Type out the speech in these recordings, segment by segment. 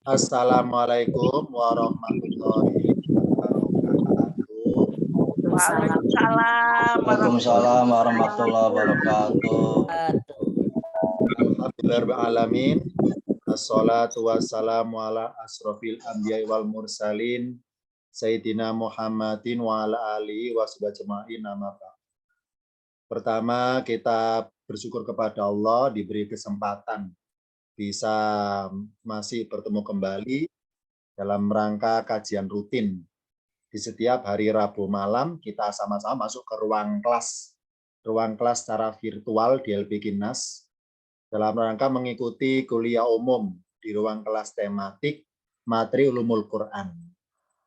Assalamualaikum warahmatullahi wabarakatuh. Waalaikumsalam Waalaikumsalam warahmatullahi wabarakatuh. wabarakatuh. Alhamdulillahirrahmanirrahim. Assalatu wassalamu ala asrofil anbiya wal mursalin Sayyidina Muhammadin wa ala alihi wa sahbihi nama. Pertama, kita bersyukur kepada Allah diberi kesempatan bisa masih bertemu kembali dalam rangka kajian rutin. Di setiap hari Rabu malam kita sama-sama masuk ke ruang kelas secara virtual di LB Kinas dalam rangka mengikuti kuliah umum di ruang kelas tematik materi ulumul Quran.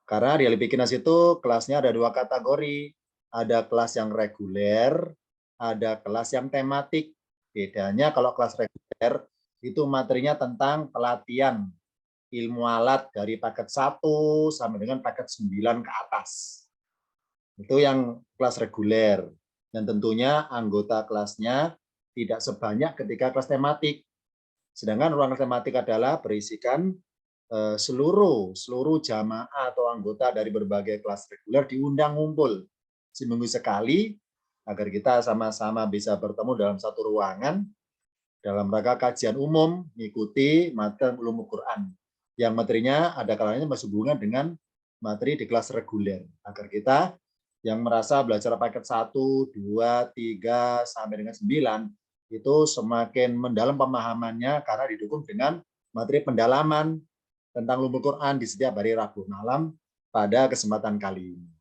Karena di LB Kinas itu kelasnya ada dua kategori, ada kelas yang reguler, ada kelas yang tematik. Bedanya kalau kelas reguler itu materinya tentang pelatihan ilmu alat dari paket 1 sampai dengan paket 9 ke atas. Itu yang kelas reguler. Dan tentunya anggota kelasnya tidak sebanyak ketika kelas tematik. Sedangkan ruang tematik adalah berisikan seluruh jamaah atau anggota dari berbagai kelas reguler diundang ngumpul seminggu sekali agar kita sama-sama bisa bertemu dalam satu ruangan dalam rangka kajian umum mengikuti materi ulumul Quran yang materinya ada kalanya masih hubungan dengan materi di kelas reguler agar kita yang merasa belajar paket 1, 2, 3 sampai dengan 9 itu semakin mendalam pemahamannya karena didukung dengan materi pendalaman tentang ulumul Quran di setiap hari Rabu malam pada kesempatan kali ini.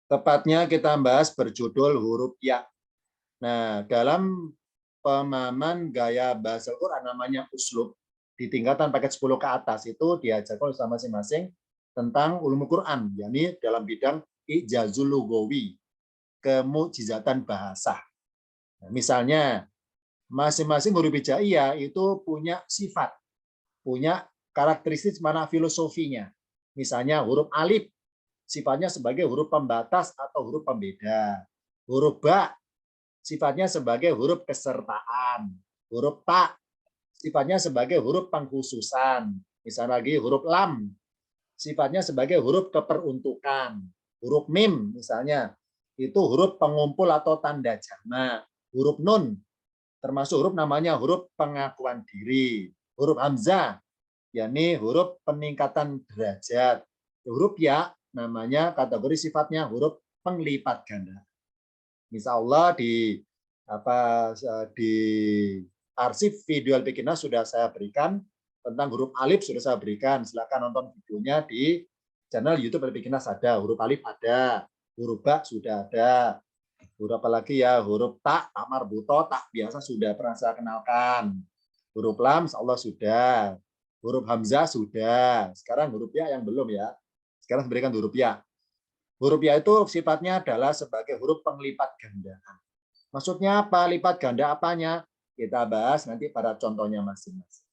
Tepatnya kita bahas berjudul huruf ya. Nah, dalam pemahaman gaya bahasa Quran namanya uslub di tingkatan paket 10 ke atas itu diajarkan oleh masing-masing tentang ulumul Quran, yakni dalam bidang ijazul lughawi, kemukjizatan bahasa. Nah, misalnya masing-masing huruf hijaiyah itu punya sifat, punya karakteristik mana filosofinya. Misalnya huruf alif sifatnya sebagai huruf pembatas atau huruf pembeda. Huruf ba sifatnya sebagai huruf kesertaan. Huruf ta sifatnya sebagai huruf pengkhususan. Misalnya lagi huruf lam sifatnya sebagai huruf keperuntukan. Huruf mim misalnya itu huruf pengumpul atau tanda jamak. Huruf nun termasuk huruf namanya huruf pengakuan diri. Huruf hamzah yakni huruf peningkatan derajat. Huruf ya namanya kategori sifatnya huruf penglipat ganda. Insya Allah di arsip video LPKINA sudah saya berikan tentang huruf alif sudah saya berikan. Silakan nonton videonya di channel YouTube LPKINA ada. Huruf alif ada, huruf ba sudah ada. Huruf apa lagi ya? Huruf tak marbuto, tak biasa sudah pernah saya kenalkan. Huruf lam, insya Allah sudah. Huruf hamzah sudah. Sekarang huruf ya yang belum ya. Sekarang berikan huruf ya. Huruf ya itu sifatnya adalah sebagai huruf penglipat gandaan. Maksudnya apa? Lipat ganda apanya? Kita bahas nanti pada contohnya masing-masing.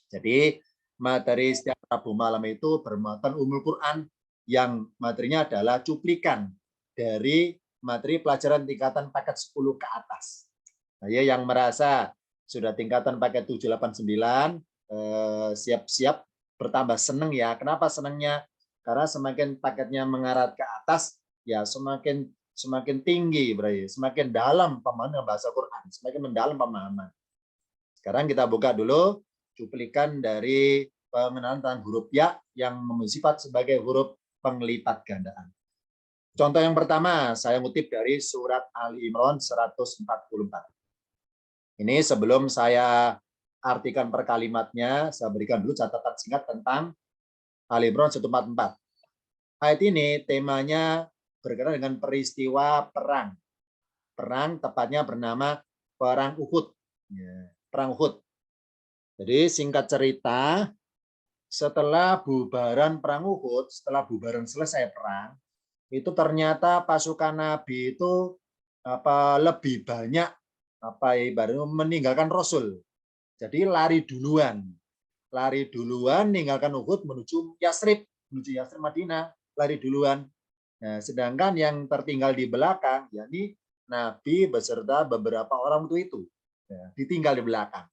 Jadi materi setiap Rabu malam itu bermuatan ulumul Quran yang materinya adalah cuplikan dari materi pelajaran tingkatan paket 10 ke atas. Nah, ya yang merasa sudah tingkatan paket 7, 8, 9 siap-siap bertambah seneng ya. Kenapa senengnya? Karena semakin paketnya mengarah ke atas, ya semakin tinggi, berarti semakin dalam pemahaman bahasa Quran, semakin mendalam pemahaman. Sekarang kita buka dulu cuplikan dari pengenalan tentang huruf ya yang memiliki sifat sebagai huruf penglipat gandaan. Contoh yang pertama, saya ngutip dari surat Ali Imran 144. Ini sebelum saya artikan per kalimatnya, saya berikan dulu catatan singkat tentang Ali Imran 144. Ayat ini temanya berkaitan dengan peristiwa perang. Perang tepatnya bernama Perang Uhud. Perang Uhud. Jadi singkat cerita, setelah bubaran Perang Uhud, setelah bubaran selesai perang, itu ternyata pasukan Nabi itu lebih banyak ibaratnya meninggalkan Rasul. Jadi lari duluan meninggalkan Uhud menuju Yasrib Madinah, lari duluan. Nah, sedangkan yang tertinggal di belakang, yakni Nabi beserta beberapa orang itu, ya, ditinggal di belakang.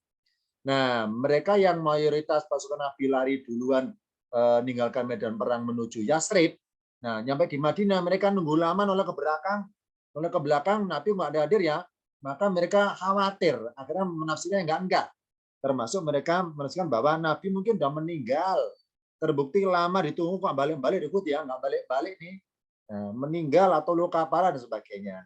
Nah, mereka yang mayoritas pasukan Nabi lari duluan meninggalkan medan perang menuju Yasrib. Nah, nyampe di Madinah mereka nunggu lama noleh ke belakang Nabi nggak ada hadir ya. Maka mereka khawatir, akhirnya menafsirnya enggak. Termasuk mereka menafsirkan bahwa Nabi mungkin sudah meninggal. Terbukti lama ditunggu kok balik-balik ikut ya, nggak balik-balik nih. Nah, meninggal atau luka parah dan sebagainya.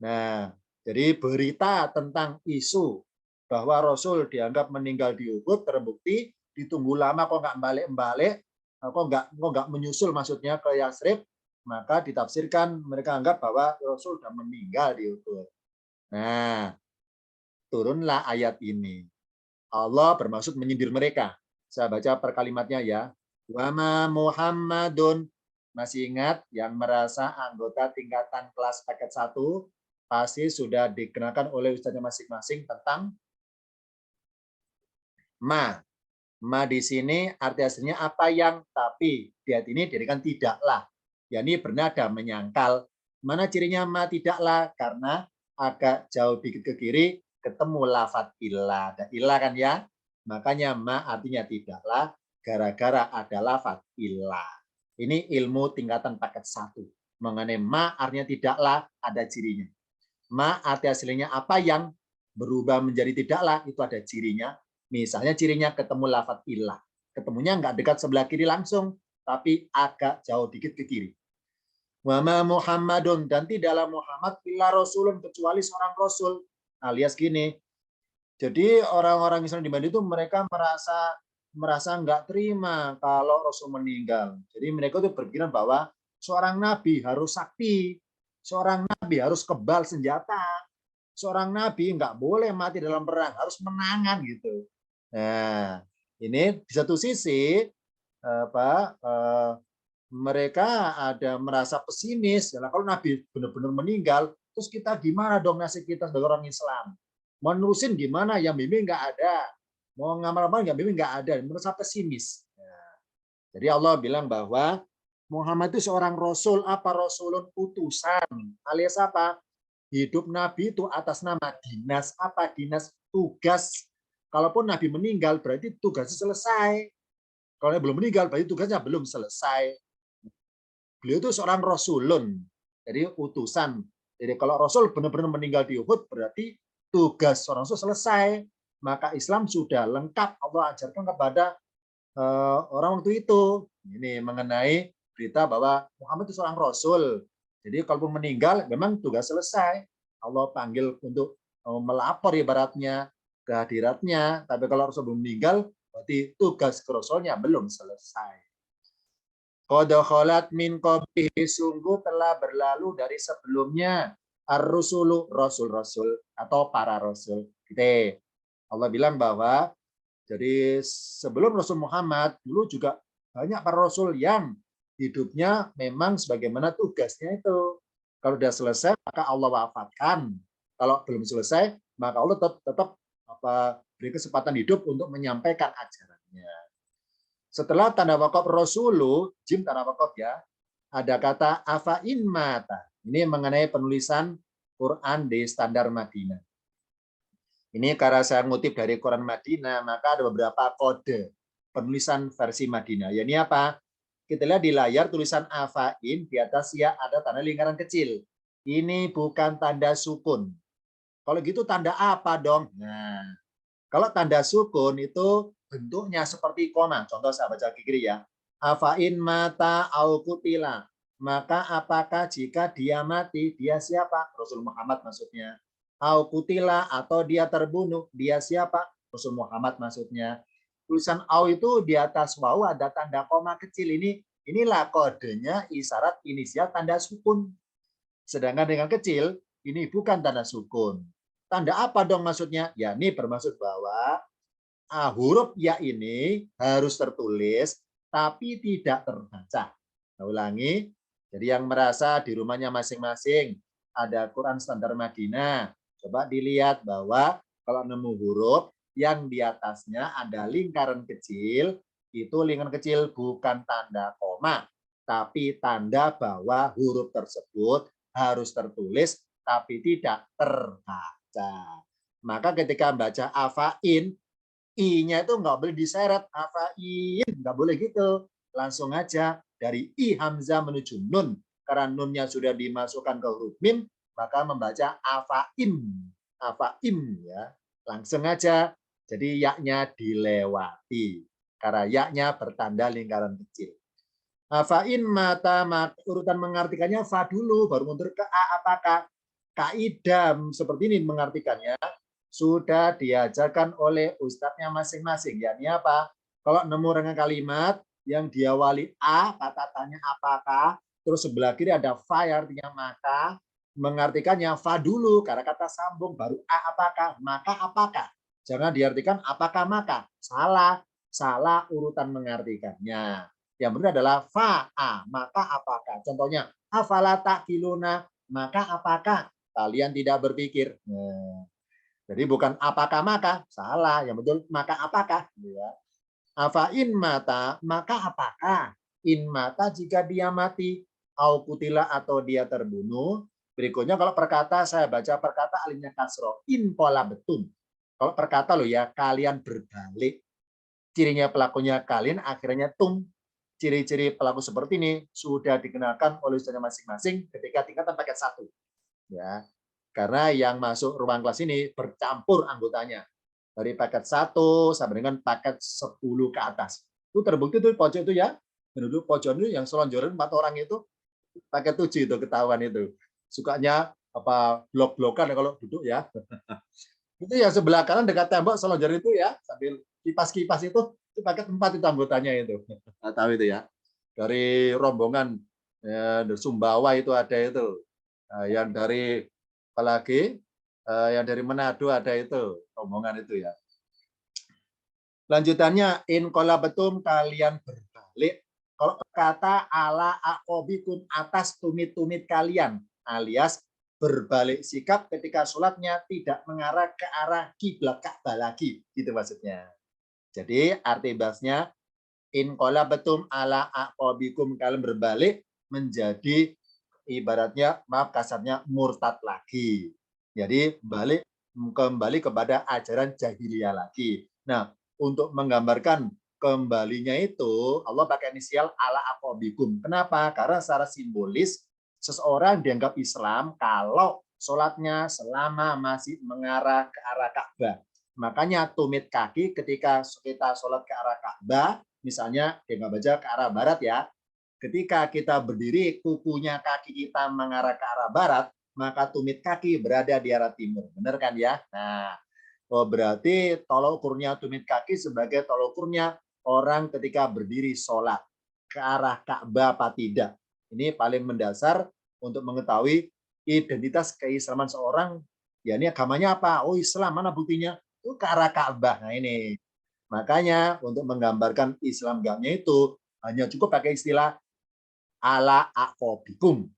Nah, jadi berita tentang isu bahwa Rasul dianggap meninggal di Uhud terbukti ditunggu lama kok nggak balik-balik, kok nggak menyusul maksudnya ke Yasrib, maka ditafsirkan mereka anggap bahwa Rasul sudah meninggal di Uhud. Nah, turunlah ayat ini. Allah bermaksud menyindir mereka. Saya baca per kalimatnya ya. Wama Muhammadun. Masih ingat yang merasa anggota tingkatan kelas paket 1 pasti sudah dikenakan oleh ustaznya masing-masing tentang ma. Ma di sini arti aslinya apa yang, tapi di ayat ini dijadikan tidaklah. Yani bernada menyangkal. Mana cirinya ma tidaklah? Karena agak jauh dikit ke kiri ketemu lafadz ilah. Ada ilah kan ya? Makanya ma artinya tidaklah gara-gara ada lafadz ilah. Ini ilmu tingkatan paket 1. Mengenai ma artinya tidaklah ada cirinya. Ma arti aslinya apa yang berubah menjadi tidaklah itu ada cirinya. Misalnya cirinya ketemu lafadz ilah. Ketemunya nggak dekat sebelah kiri langsung, tapi agak jauh dikit ke kiri. Wama Muhammadun, dan tidaklah Muhammad illa rasulun, kecuali seorang rasul. Alias gini, jadi orang-orang Islam di Madinah itu mereka merasa nggak terima kalau Rasul meninggal. Jadi mereka itu berpikiran bahwa seorang nabi harus sakti, seorang nabi harus kebal senjata, seorang nabi nggak boleh mati dalam perang, harus menangan gitu. Nah, ini di satu sisi mereka ada merasa pesimis. Ya, kalau nabi benar-benar meninggal, terus kita gimana dong nasib kita sebagai orang Islam? Mau nurusin gimana? Yang bimbing nggak ada. Mau ngamal-ngamal yang bimbing nggak ada. Merasa pesimis. Nah, jadi Allah bilang bahwa Muhammad itu seorang rasul, apa rasulun utusan, alias apa? Hidup Nabi itu atas nama dinas, apa dinas tugas. Kalaupun Nabi meninggal berarti tugasnya selesai. Kalau belum meninggal berarti tugasnya belum selesai. Beliau itu seorang rasulun, jadi utusan. Jadi kalau Rasul benar-benar meninggal di Uhud berarti tugas seorang Rasul selesai. Maka Islam sudah lengkap Allah ajarkan kepada orang waktu itu. Ini mengenai berita bahwa Muhammad itu seorang Rasul. Jadi kalaupun meninggal memang tugas selesai. Allah panggil untuk melapor ibaratnya kehadiratnya. Tapi kalau Rasul belum meninggal berarti tugas Rasulnya belum selesai. Qad khalat min qablihi, sungguh telah berlalu dari sebelumnya ar-rusulu, rasul-rasul atau para rasul. Gitu. Allah bilang bahwa jadi sebelum Rasul Muhammad dulu juga banyak para rasul yang hidupnya memang sebagaimana tugasnya itu. Kalau sudah selesai maka Allah wafatkan. Kalau belum selesai maka Allah tetap beri kesempatan hidup untuk menyampaikan ajarannya. Setelah tanda wakaf Rasulu, jim tanda wakaf ya, ada kata afain mata. Ini mengenai penulisan Quran di standar Madinah. Ini karena saya ngutip dari Quran Madinah, maka ada beberapa kode penulisan versi Madinah. Ya ini apa? Kita lihat di layar tulisan afain, di atas ya ada tanda lingkaran kecil. Ini bukan tanda sukun. Kalau gitu tanda apa dong? Nah, kalau tanda sukun itu bentuknya seperti koma. Contoh saya baca kiri ya. Afain mata au kutila. Maka apakah jika dia mati, dia siapa? Rasul Muhammad maksudnya. Au kutila atau dia terbunuh, dia siapa? Rasul Muhammad maksudnya. Tulisan au itu di atas waw ada tanda koma kecil ini. Inilah kodenya isyarat inisial tanda sukun. Sedangkan dengan kecil, ini bukan tanda sukun. Tanda apa dong maksudnya? Ya ini bermaksud bahwa huruf ya ini harus tertulis tapi tidak terbaca. Saya ulangi, jadi yang merasa di rumahnya masing-masing ada Quran standar Madinah, coba dilihat bahwa kalau nemu huruf yang di atasnya ada lingkaran kecil, itu lingkaran kecil bukan tanda koma, tapi tanda bahwa huruf tersebut harus tertulis tapi tidak terbaca. Maka ketika membaca afain, I-nya itu nggak boleh diseret, afain, nggak boleh gitu. Langsung aja dari I hamzah menuju nun. Karena nunnya sudah dimasukkan ke huruf mim, maka membaca afaim. Afaim ya. Langsung aja. Jadi yaknya dilewati. Karena yaknya bertanda lingkaran kecil. Afain mata urutan mengartikannya fa dulu, baru mundur ke a. Apakah kaidah seperti ini mengartikannya sudah diajarkan oleh ustadznya masing-masing. Yakni apa? Kalau nemu rangkaian kalimat yang diawali a, kata tanya apakah, terus sebelah kiri ada fa yang artinya maka, mengartikannya fa dulu karena kata sambung, baru a apakah, maka apakah. Jangan diartikan apakah maka. Salah, salah urutan mengartikannya. Yang benar adalah fa'a, maka apakah. Contohnya, afala ta'qiluna, maka apakah kalian tidak berpikir. Nah, jadi bukan apakah maka, salah. Yang betul maka apakah. Ya. Afa in mata, maka apakah. In mata jika dia mati, au kutila atau dia terbunuh. Berikutnya kalau perkata, saya baca perkata alifnya kasro. In pola betun. Kalau perkata loh ya, kalian berbalik. Cirinya pelakunya kalian, akhirnya tum. Ciri-ciri pelaku seperti ini sudah dikenalkan oleh ustaznya masing-masing ketika tingkatan paket 1. Ya. Karena yang masuk ruang kelas ini bercampur anggotanya. Dari paket 1 sampai dengan paket 10 ke atas. Itu terbukti tuh pojok itu ya. Penduduk pojok itu yang selonjoran 4 orang itu paket 7 itu ketahuan itu. Sukanya apa blok-blokan kalau duduk ya. Itu ya sebelah kanan dekat tembok selonjoran itu ya, sambil kipas-kipas itu paket 4 itu anggotanya itu. Nggak tahu itu ya. Dari rombongan ya, Sumbawa itu ada itu. Nah, yang dari apalagi yang dari Manado ada itu rombongan itu ya. Lanjutannya in betum kalian berbalik. Kalau kata ala akobikum atas tumit-tumit kalian alias berbalik sikap ketika sholatnya tidak mengarah ke arah kiblat Ka'bah lagi, gitu maksudnya. Jadi arti bahasnya in betum ala akobikum kalian berbalik menjadi ibaratnya maaf kasarnya murtad lagi. Jadi balik kembali kepada ajaran jahiliyah lagi. Nah, untuk menggambarkan kembalinya itu Allah pakai inisial ala aqabikum. Kenapa? Karena secara simbolis seseorang dianggap Islam kalau sholatnya selama masih mengarah ke arah Ka'bah. Makanya tumit kaki ketika kita sholat ke arah Ka'bah, misalnya dia baca ke arah barat ya, ketika kita berdiri, kukunya kaki kita mengarah ke arah barat, maka tumit kaki berada di arah timur. Benar kan ya? Nah, oh berarti tolok ukurnya tumit kaki sebagai tolok ukurnya orang ketika berdiri sholat ke arah Ka'bah apa tidak. Ini paling mendasar untuk mengetahui identitas keislaman seorang. Ya ini agamanya apa? Oh Islam, mana buktinya? Itu ke arah Ka'bah. Nah ini. Makanya untuk menggambarkan Islam gamnya itu hanya cukup pakai istilah ala aqobikum.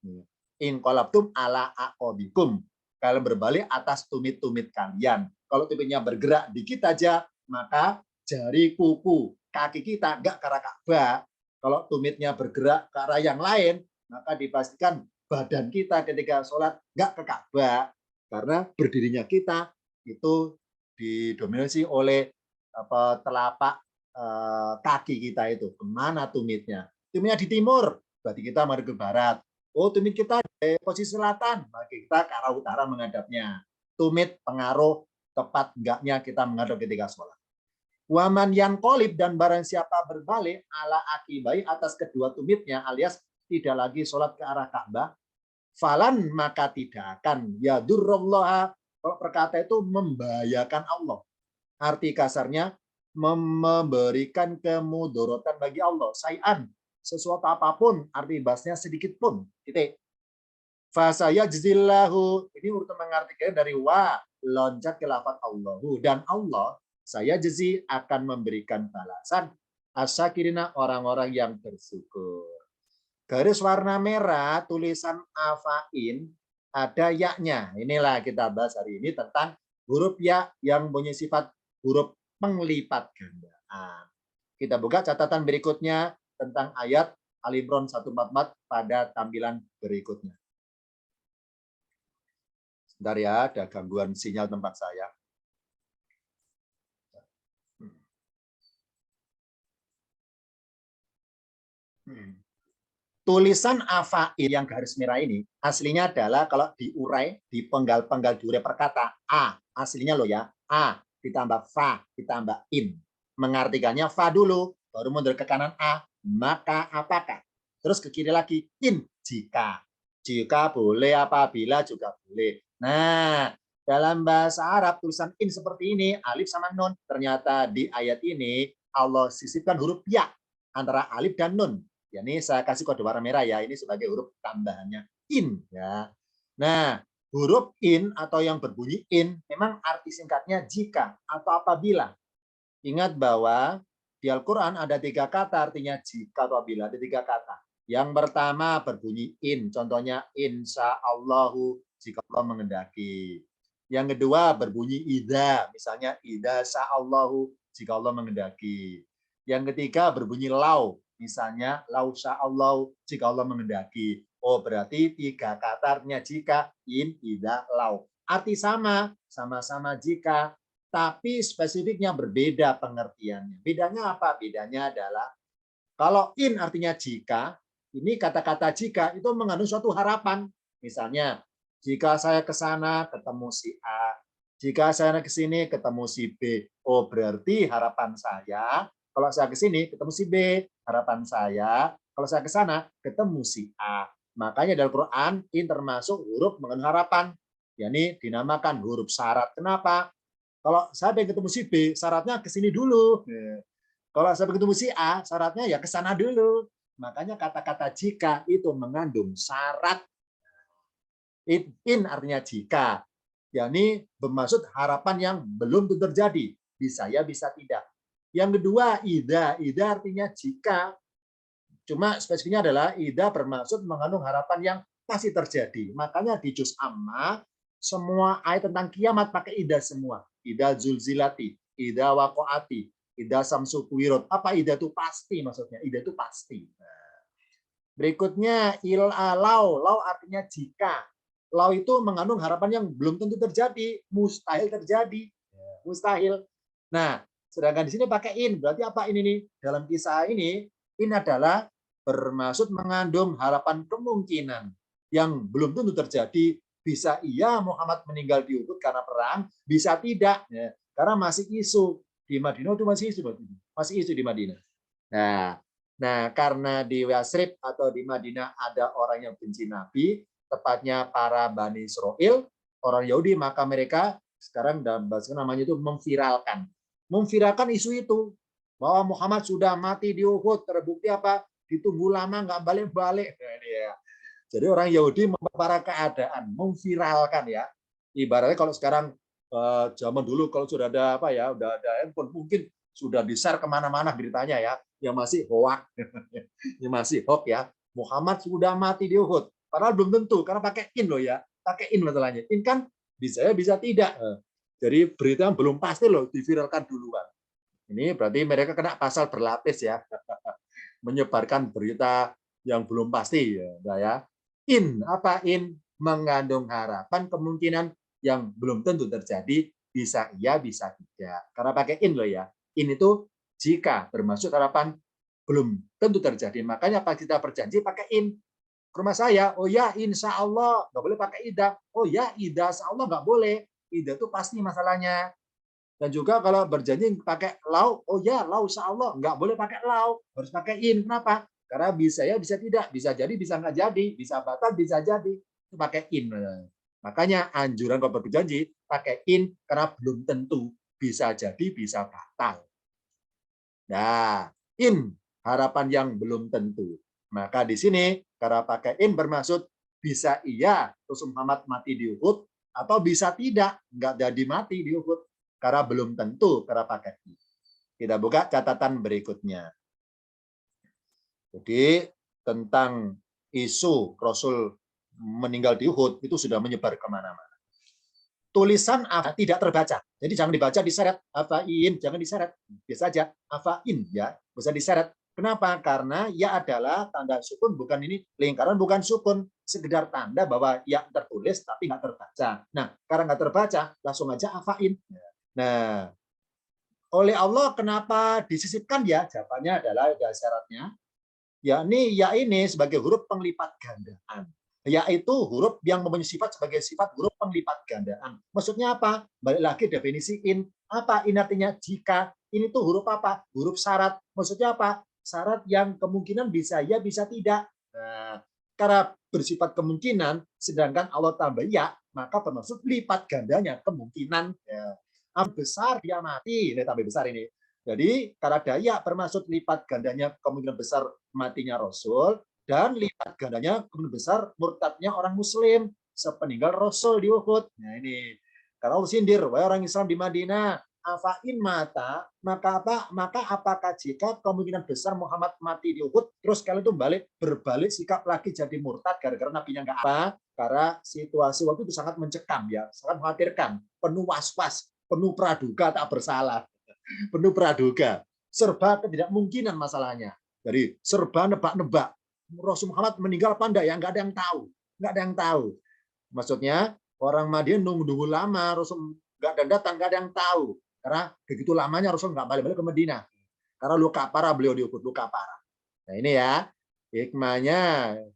In qalabtum ala aqobikum. Kalian berbalik atas tumit-tumit kalian. Kalau tumitnya bergerak dikit aja, maka jari kuku kaki kita nggak ke arah Ka'bah. Kalau tumitnya bergerak ke arah yang lain, maka dipastikan badan kita ketika sholat nggak ke Ka'bah. Karena berdirinya kita itu didominasi oleh telapak kaki kita itu. Kemana tumitnya? Tumitnya di timur, berarti kita menghadap ke barat. Oh, tumit kita di posisi selatan, berarti kita ke arah utara menghadapnya. Tumit pengaruh tepat enggaknya kita menghadap ketika sholat. Waman yang kolib dan barang siapa berbalik ala akibai atas kedua tumitnya alias tidak lagi sholat ke arah Ka'bah, falan maka tidak akan yadurrullah. Kalau perkata itu membahayakan Allah. Arti kasarnya memberikan kemudorotan bagi Allah. Sayan, sesuatu apapun, arti bahasnya sedikit pun. Titik. Fasaya jazillahu. Ini urutan mengartikan dari wa, loncat ke lafaz Allahu. Dan Allah, saya jazi akan memberikan balasan asyakirina orang-orang yang bersyukur. Garis warna merah, tulisan afain, ada yaknya. Inilah kita bahas hari ini tentang huruf ya yang punya sifat huruf penglipat gandaan. Kita buka catatan berikutnya tentang ayat Al Imran 144 pada tampilan berikutnya. Sebentar ya, ada gangguan sinyal tempat saya. Tulisan afail yang garis merah ini aslinya adalah kalau diurai di penggal-penggal diurai per kata a, aslinya loh ya, a ditambah fa ditambah in. Mengartikannya fa dulu, baru mundur ke kanan a, maka apakah. Terus ke kiri lagi in, jika. Jika boleh, apabila juga boleh. Nah, dalam bahasa Arab tulisan in seperti ini, alif sama nun. Ternyata di ayat ini Allah sisipkan huruf ya antara alif dan nun. Ya, ini saya kasih kode warna merah ya, ini sebagai huruf tambahannya in ya. Nah, huruf in atau yang berbunyi in memang arti singkatnya jika atau apabila. Ingat bahwa di Al-Qur'an ada 3 kata artinya jika atau apabila, ada 3 kata. Yang pertama berbunyi in, contohnya insya Allahu jika Allah mengendaki. Yang kedua berbunyi ida, misalnya ida sa'allahu jika Allah mengendaki. Yang ketiga berbunyi lau, misalnya lau sya'allahu jika Allah mengendaki. Oh, berarti 3 kata artinya jika, in, ida, lau. Arti sama, sama-sama jika, tapi spesifiknya berbeda pengertiannya. Bedanya apa? Bedanya adalah kalau in artinya jika, ini kata-kata jika itu mengandung suatu harapan. Misalnya, jika saya ke sana ketemu si A, jika saya ke sini ketemu si B. Oh, berarti harapan saya kalau saya ke sini ketemu si B, harapan saya kalau saya ke sana ketemu si A. Makanya dalam Quran in termasuk huruf mengandung harapan. yakni dinamakan huruf syarat. Kenapa? Kalau saya pengen ketemu si B, syaratnya ke sini dulu. Kalau saya ketemu si A, syaratnya ya ke sana dulu. Makanya kata-kata jika itu mengandung syarat. In artinya jika. yakni bermaksud harapan yang belum tentu terjadi. Bisa ya, bisa tidak. Yang kedua, ida. Ida artinya jika. Cuma spesifiknya adalah ida bermaksud mengandung harapan yang pasti terjadi. Makanya di juz amma, semua ayat tentang kiamat pakai ida semua. Ida zulzilati, ida waqaati, ida samsu kuwirot. Apa ida itu pasti maksudnya? Ida itu pasti. Berikutnya lau. Lau artinya jika. Lau itu mengandung harapan yang belum tentu terjadi, mustahil terjadi. Mustahil. Nah, sedangkan di sini pakai in. Berarti apa ini nih? Dalam kisah ini, in adalah bermaksud mengandung harapan kemungkinan yang belum tentu terjadi. Bisa iya Muhammad meninggal di Uhud karena perang, bisa tidak. Ya, karena masih isu di Madinah itu masih isu, masih isu di Madinah. Nah, karena di Yasrib atau di Madinah ada orang yang benci Nabi, tepatnya para Bani Israel, orang Yahudi, maka mereka sekarang dalam bahasa namanya itu memviralkan. Memviralkan isu itu bahwa Muhammad sudah mati di Uhud, terbukti apa? Ditunggu lama nggak balik-balik. Jadi orang Yahudi memperparah keadaan, memviralkan ya. Ibaratnya kalau sekarang zaman dulu kalau sudah ada apa ya, udah ada handphone mungkin sudah di-share kemana-mana beritanya ya, yang masih hoax, yang masih hoax ya. Muhammad sudah mati di Uhud, padahal belum tentu karena pakai in loh ya, pakai in masalahnya. In kan bisa ya bisa tidak. Jadi berita yang belum pasti loh diviralkan duluan. Ini berarti mereka kena pasal berlapis ya, menyebarkan berita yang belum pasti ya. In apa in? Mengandung harapan kemungkinan yang belum tentu terjadi, bisa iya bisa tidak. Karena pakai in loh ya. In itu jika bermaksud harapan belum tentu terjadi. Makanya pas kita berjanji pakai in. Ke rumah saya, oh ya insya Allah, nggak boleh pakai ida. Oh ya ida insya Allah nggak boleh. Ida itu pasti masalahnya. Dan juga kalau berjanji pakai lau, oh ya lau insya Allah nggak boleh pakai lau, harus pakai in. Kenapa? Karena bisa ya, bisa tidak, bisa jadi, bisa nggak jadi, bisa batal, bisa jadi. Itu pakai in. Makanya anjuran kalau berjanji pakai in karena belum tentu, bisa jadi, bisa batal. Nah, in harapan yang belum tentu. Maka di sini karena pakai in bermaksud bisa iya Rasul Muhammad mati di Uhud atau bisa tidak, nggak jadi mati di Uhud karena belum tentu karena pakai in. Kita buka catatan berikutnya. Jadi tentang isu Rasul meninggal di Uhud itu sudah menyebar kemana-mana. Tulisan apa tidak terbaca. Jadi jangan dibaca diseret. Afain, jangan diseret. Biasa aja. Afain ya, bisa diseret. Kenapa? Karena ya adalah tanda sukun, bukan ini lingkaran, bukan sukun. Sekedar tanda bahwa ya tertulis tapi nggak terbaca. Nah, karena nggak terbaca, langsung aja afain. Nah, oleh Allah kenapa disisipkan ya? Jawabannya adalah ada syaratnya. yakni ya ini sebagai huruf penglipat gandaan, yaitu huruf yang mempunyai sifat sebagai sifat huruf penglipat gandaan. Maksudnya apa? Balik lagi definisi in. Apa in artinya? Jika. Ini tuh huruf apa? Huruf syarat. Maksudnya apa? Syarat yang kemungkinan bisa ya, bisa tidak. Nah, karena bersifat kemungkinan, sedangkan Allah tambah ya, maka termasuk lipat gandanya kemungkinan. Ya. Besar dia mati, ini tambah besar ini. Jadi karena daya termasuk lipat gandanya kemungkinan besar matinya Rasul, dan lipat gandanya kemungkinan besar murtadnya orang Muslim sepeninggal Rasul di Uhud. Nah ini, karena Allah sindir, wahai orang Islam di Madinah, afain mata, maka apa? Maka apakah jika kemungkinan besar Muhammad mati di Uhud, terus kalian tuh berbalik sikap lagi jadi murtad gara-gara nabinya nggak apa? Karena situasi waktu itu sangat mencekam ya, sangat mengkhawatirkan, penuh was-was, penuh praduga tak bersalah, penuh praduga, serba ketidakmungkinan masalahnya. Jadi serba nebak-nebak. Rasul Muhammad meninggal apa enggak ya? Nggak ada yang tahu. Nggak ada yang tahu. Maksudnya orang Madinah nunggu lama, Rasul nggak datang, nggak ada yang tahu. Karena begitu lamanya Rasul nggak balik-balik ke Madinah. Karena luka parah beliau di Uhud, luka parah. Nah ini ya, hikmahnya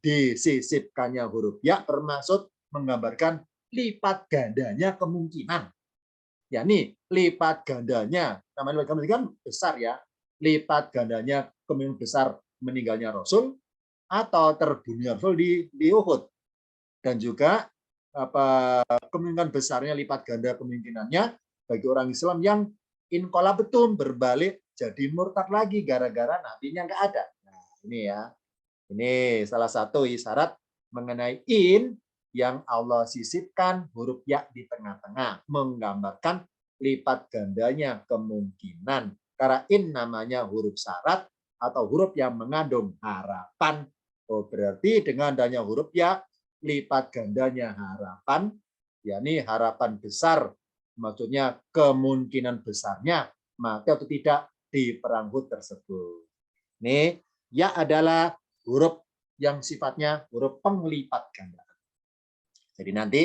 disisipkannya huruf ya termasuk menggambarkan lipat gandanya kemungkinan. Ya nih, lipat gandanya, namanya lipat gandanya kan besar ya, lipat gandanya kemungkinan besar meninggalnya Rasul atau terbunuhnya Rasul di Uhud, dan juga apa kemungkinan besarnya lipat ganda kemungkinannya bagi orang Islam yang inqalabetum berbalik jadi murtad lagi gara-gara nabinya nggak ada. Nah ini ya, ini salah satu isyarat mengenai in yang Allah sisipkan huruf ya di tengah-tengah, menggambarkan lipat gandanya kemungkinan. Karena in namanya huruf syarat atau huruf yang mengandung harapan. Oh, berarti dengan adanya huruf ya, lipat gandanya harapan, yakni harapan besar, maksudnya kemungkinan besarnya mati atau tidak di perang Uhud tersebut. Ini ya adalah huruf yang sifatnya huruf penglipat ganda. Jadi nanti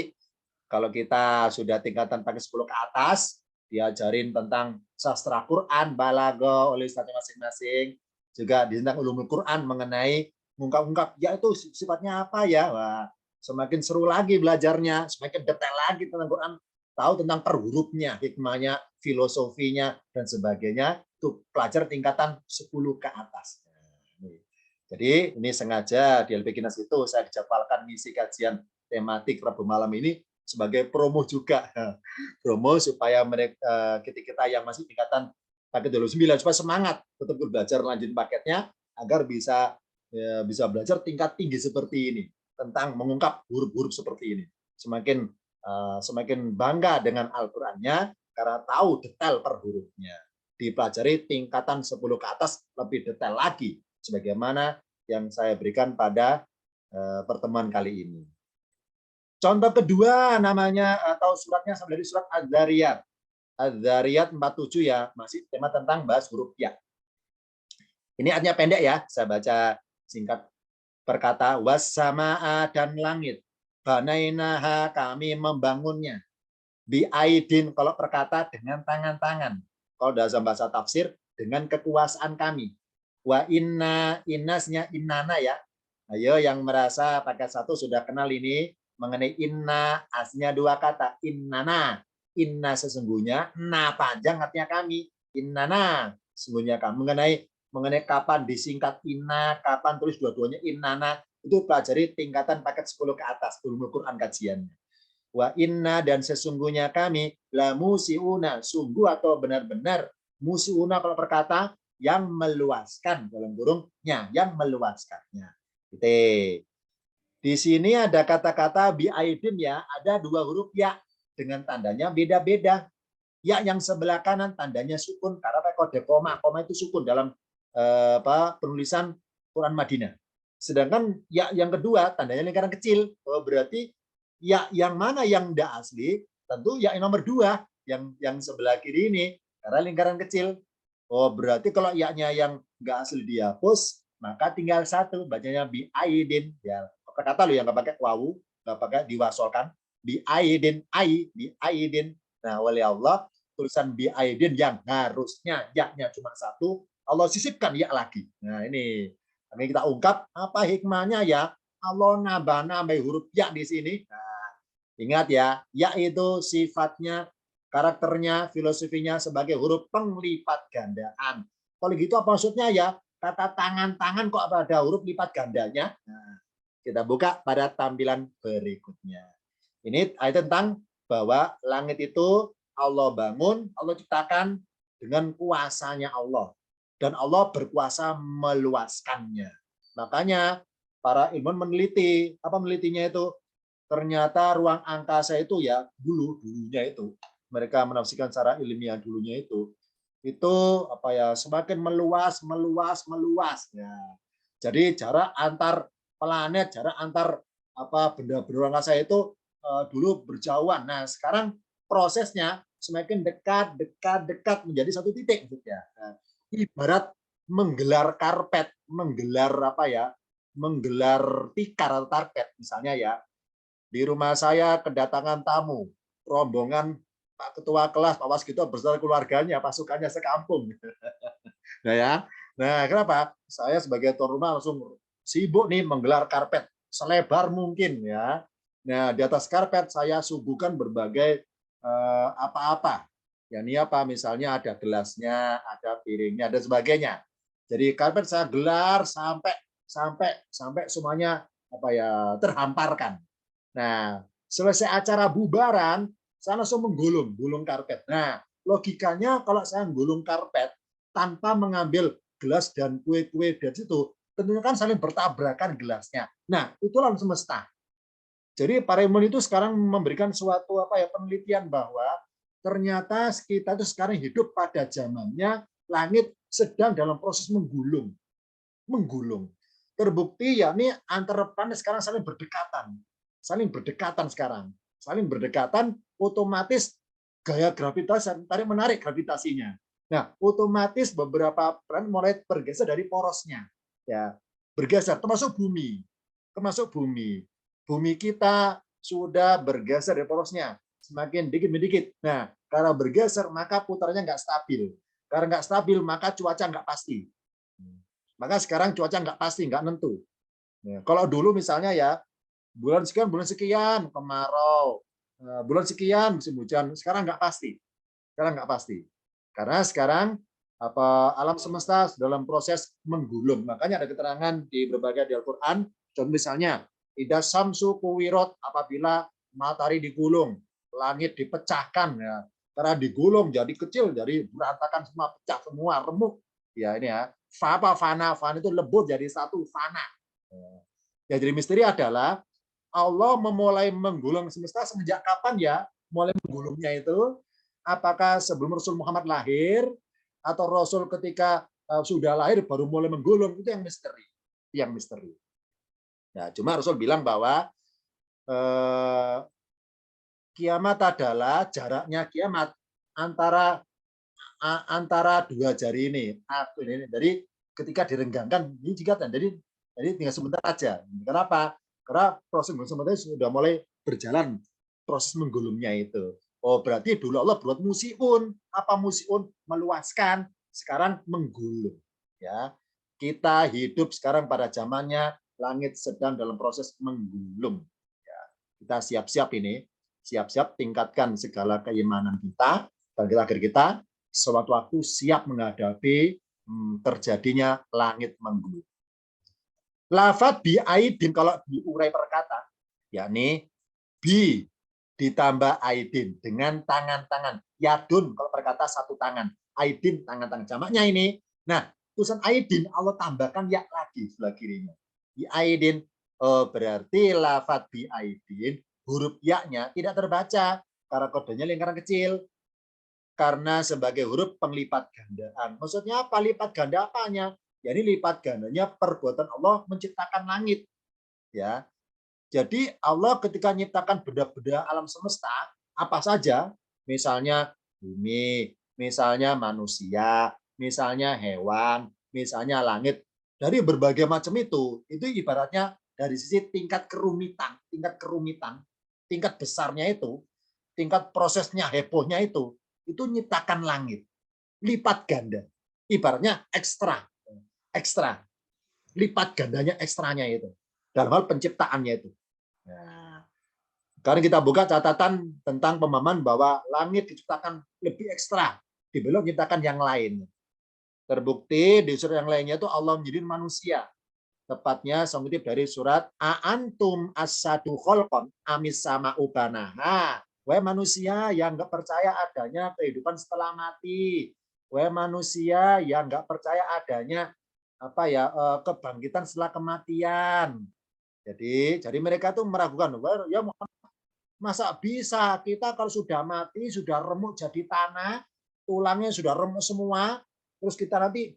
kalau kita sudah tingkatan pakai 10 ke atas, diajarin tentang sastra Quran, balaghah oleh ustadznya masing-masing, juga tentang ulumul Quran mengenai ungkap-ungkap, ya itu sifatnya apa ya. Wah, semakin seru lagi belajarnya, semakin detail lagi tentang Quran, tahu tentang per hurufnya, hikmahnya, filosofinya, dan sebagainya. Itu pelajar tingkatan 10 ke atas. Jadi ini sengaja di LP Kinas itu saya dijadwalkan ngisi kajian tematik Rabu malam ini sebagai promo juga, promo supaya mereka kita yang masih tingkatan paket 29 supaya semangat tetap belajar lanjut paketnya agar bisa bisa belajar tingkat tinggi seperti ini tentang mengungkap huruf-huruf seperti ini. Semakin bangga dengan Al-Qur'annya karena tahu detail per hurufnya. Dipelajari tingkatan 10 ke atas lebih detail lagi sebagaimana yang saya berikan pada pertemuan kali ini. Contoh kedua namanya atau suratnya sama dari surat Az-Zariyat. Az-Zariyat 47 ya, masih tema tentang bahas huruf ya. Ini artinya pendek ya, saya baca singkat. Berkata, was-samaa dan langit, banainaha kami membangunnya. Biaidin kalau perkata dengan tangan-tangan. Kalau dalam bahasa tafsir dengan kekuasaan kami. Wa inna, innasnya innana ya. Ayo yang merasa paket satu sudah kenal ini mengenai inna, aslinya dua kata, innana, inna sesungguhnya, na panjang artinya kami, innana sesungguhnya kami. Mengenai kapan disingkat inna, kapan tulis dua-duanya innana, itu pelajari tingkatan paket 10 ke atas, ulumul Quran kajiannya. Wa inna dan sesungguhnya kami, la musiuna, sungguh atau benar-benar, musiuna kalau perkata, yang meluaskan, dalam kurungnya, yang meluaskannya. Di sini ada kata-kata biaidin ya, ada dua huruf ya dengan tandanya beda-beda. Ya yang sebelah kanan tandanya sukun karena kode koma, koma itu sukun dalam penulisan Quran Madinah. Sedangkan ya yang kedua tandanya lingkaran kecil. Oh, berarti ya yang mana yang tidak asli? Tentu ya yang nomor 2 yang sebelah kiri ini karena lingkaran kecil. Oh, berarti kalau ya-nya yang nggak asli dihapus, maka tinggal satu bacanya biaidin ya. Kata lo yang nggak pakai wawu, nggak pakai diwasolkan, biaidin, biaidin. Nah, oleh Allah tulisan biaidin yang harusnya ya-nya cuma satu, Allah sisipkan ya lagi. Nah, ini Kami kita ungkap apa hikmahnya ya Allah nambah huruf ya di sini. Nah, ingat ya, ya itu sifatnya, karakternya, filosofinya sebagai huruf penglipat gandaan. Kalau gitu apa maksudnya ya? Kata tangan-tangan kok ada huruf lipat gandanya? Nah, kita buka pada tampilan berikutnya. Ini ayat tentang bahwa langit itu Allah bangun, Allah ciptakan dengan kuasanya Allah. Dan Allah berkuasa meluaskannya. Makanya para ilmuwan meneliti, apa menelitinya itu? Ternyata ruang angkasa itu ya dulunya itu. Mereka menafsirkan secara ilmiah dulunya itu apa ya semakin meluas ya. Jadi jarak antar planet, jarak antar apa benda beruang angkasa itu dulu berjauhan. Nah, sekarang prosesnya semakin dekat menjadi satu titik ya. Nah, ibarat menggelar karpet, menggelar apa ya? Menggelar tikar atau karpet misalnya ya. Di rumah saya kedatangan tamu, rombongan Pak Ketua kelas, Pak Waskito beserta keluarganya, pasukannya sekampung. Nah ya, nah kenapa? Saya sebagai tuan rumah langsung sibuk nih menggelar karpet selebar mungkin ya. Nah di atas karpet saya suguhkan berbagai apa-apa. Ya ini apa? Misalnya ada gelasnya, ada piringnya, dan sebagainya. Jadi karpet saya gelar sampai sampai sampai semuanya apa ya terhamparkan. Nah, selesai acara bubaran, saya langsung gulung karpet. Nah, logikanya kalau saya gulung karpet tanpa mengambil gelas dan kue-kue dari situ, tentunya kan saling bertabrakan gelasnya. Nah, itu alam semesta. Jadi para ilmuwan itu sekarang memberikan suatu apa ya penelitian bahwa ternyata kita itu sekarang hidup pada zamannya langit sedang dalam proses menggulung. Terbukti yakni antara planet sekarang saling berdekatan sekarang, saling berdekatan, otomatis gaya gravitasi tarik menarik gravitasinya. Nah, otomatis beberapa planet mulai bergeser dari porosnya, ya bergeser, termasuk bumi. Bumi kita sudah bergeser dari porosnya, semakin dikit. Nah, karena bergeser maka putarannya nggak stabil. Karena nggak stabil maka cuaca nggak pasti. Maka sekarang cuaca nggak pasti, nggak nentu. Ya, kalau dulu misalnya ya bulan sekian kemarau, bulan sekian musim hujan. Sekarang nggak pasti. Karena sekarang apa alam semesta dalam proses menggulung. Makanya ada keterangan di berbagai di Al-Qur'an, contoh misalnya ida samsu kuwirot, apabila matahari digulung, langit dipecahkan ya. Karena digulung jadi kecil, jadi berantakan semua, pecah semua, remuk. Ya ini ya. Fana itu lebur jadi satu fana. Ya, jadi misteri adalah Allah memulai menggulung semesta semenjak kapan ya? Mulai menggulungnya itu apakah sebelum Rasul Muhammad lahir atau Rasul ketika sudah lahir baru mulai menggulung? Itu yang misteri. Ya, cuma Rasul bilang bahwa kiamat adalah jaraknya kiamat antara dua jari ini. Jadi ketika direnggangkan ini juga jadi tinggal sebentar aja. Kenapa? Karena proses sebentar sudah mulai berjalan proses menggulungnya itu. Oh, berarti dulu Allah buat musiun. Apa musiun? Meluaskan. Sekarang menggulung. Ya, kita hidup sekarang pada zamannya langit sedang dalam proses menggulung. Ya, kita siap-siap ini, siap-siap tingkatkan segala keimanan kita dan agar kita sewaktu waktu siap menghadapi terjadinya langit menggulung. Lafadz bi aidin kalau diurai perkata, yakni bi ditambah aidin dengan tangan-tangan. Yadun kalau perkata satu tangan, aidin tangan-tangan. Jamaknya ini. Nah, tulisan aidin Allah tambahkan ya lagi sebelah kirinya. Bi aidin, oh, berarti lafadz bi aidin huruf ya-nya tidak terbaca karena kodenya lingkaran kecil. Karena sebagai huruf penglipat gandaan. Maksudnya apa? Lipat ganda apanya? Jadi lipat gandanya perbuatan Allah menciptakan langit. Ya. Jadi Allah ketika menciptakan benda-benda alam semesta, apa saja, misalnya bumi, misalnya manusia, misalnya hewan, misalnya langit, dari berbagai macam itu ibaratnya dari sisi tingkat kerumitan, tingkat besarnya itu, tingkat prosesnya, hebohnya itu nyiptakan langit lipat ganda, ibaratnya ekstra. lipat gandanya ekstranya itu. Dalam hal penciptaannya itu. Nah, sekarang kita buka catatan tentang pemahaman bahwa langit diciptakan lebih ekstra dibanding menciptakan yang lain. Terbukti di surat yang lainnya itu Allah menjadikan manusia. Tepatnya saya mengutip dari surat A'antum as-sadu kholqon amis sama ubanaha. Wahai manusia yang nggak percaya adanya kehidupan setelah mati. Wahai manusia yang nggak percaya adanya kebangkitan setelah kematian. Jadi mereka tuh meragukan, ya masa bisa kita kalau sudah mati, sudah remuk jadi tanah, tulangnya sudah remuk semua, terus kita nanti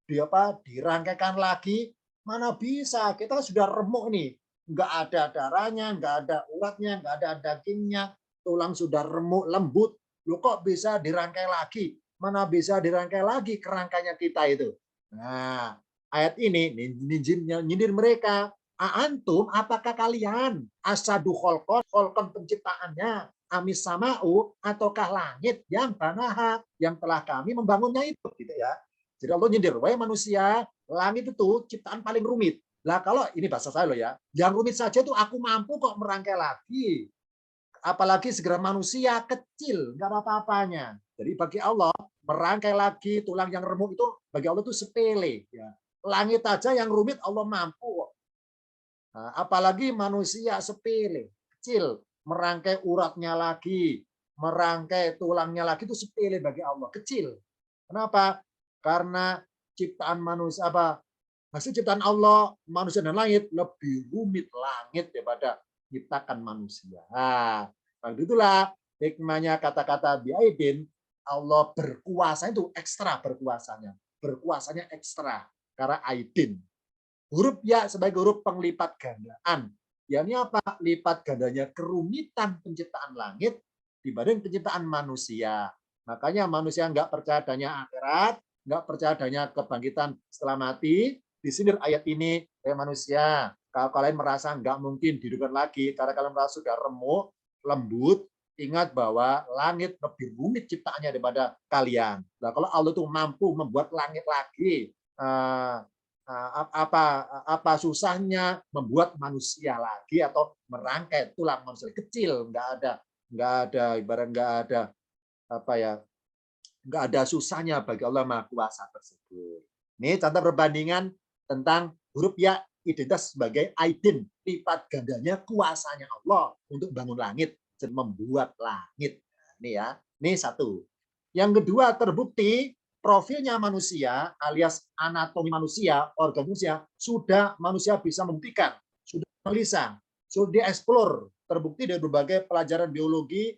dirangkaikan lagi, mana bisa, kita sudah remuk nih, nggak ada darahnya, nggak ada uratnya, nggak ada dagingnya, tulang sudah remuk lembut, lo kok bisa dirangkai lagi? Mana bisa dirangkai lagi kerangkanya kita itu? Nah, ayat ini nyindir mereka. Antum, apakah kalian asadu kholkon penciptaannya, amis sama'u, ataukah langit yang banaha, yang telah kami membangunnya itu, gitu ya. Jadi Allah nyindir, wahai manusia, langit itu ciptaan paling rumit. Lah kalau ini bahasa saya loh ya, yang rumit saja tuh aku mampu kok merangkai lagi. Apalagi segera manusia kecil, nggak ada apa-apanya. Jadi bagi Allah merangkai lagi tulang yang remuk itu bagi Allah itu sepele. Ya. Langit aja yang rumit Allah mampu. Nah, apalagi manusia sepele, kecil, merangkai uratnya lagi, merangkai tulangnya lagi itu sepele bagi Allah, kecil. Kenapa? Karena ciptaan manusia hasil ciptaan Allah, manusia dan langit lebih rumit langit daripada ciptakan manusia. Nah, itulah hikmahnya kata-kata biaidin, Allah berkuasa itu ekstra berkuasanya ekstra karena aidin. Huruf ya sebagai huruf penglipat gandaan. Ya ini apa? Lipat gandanya kerumitan penciptaan langit dibanding penciptaan manusia. Makanya manusia nggak percaya adanya akhirat, nggak percaya adanya kebangkitan setelah mati. Di sini ayat ini, manusia, kalau kalian merasa nggak mungkin dihidupkan lagi, karena kalian merasa sudah remuk, lembut, ingat bahwa langit lebih rumit ciptaannya daripada kalian. Nah, kalau Allah itu mampu membuat langit lagi, apa susahnya membuat manusia lagi atau merangkai tulang manusia kecil, nggak ada ibarat nggak ada susahnya bagi Allah Maha Kuasa tersebut. Ini contoh perbandingan tentang huruf ya identitas sebagai aidin, lipat gandanya kuasanya Allah untuk bangun langit dan membuat langit. Ini ya, ini satu. Yang kedua terbukti profilnya manusia alias anatomi manusia, organ manusia, sudah manusia bisa membuktikan, sudah analisa, sudah dieksplor, terbukti dari berbagai pelajaran biologi,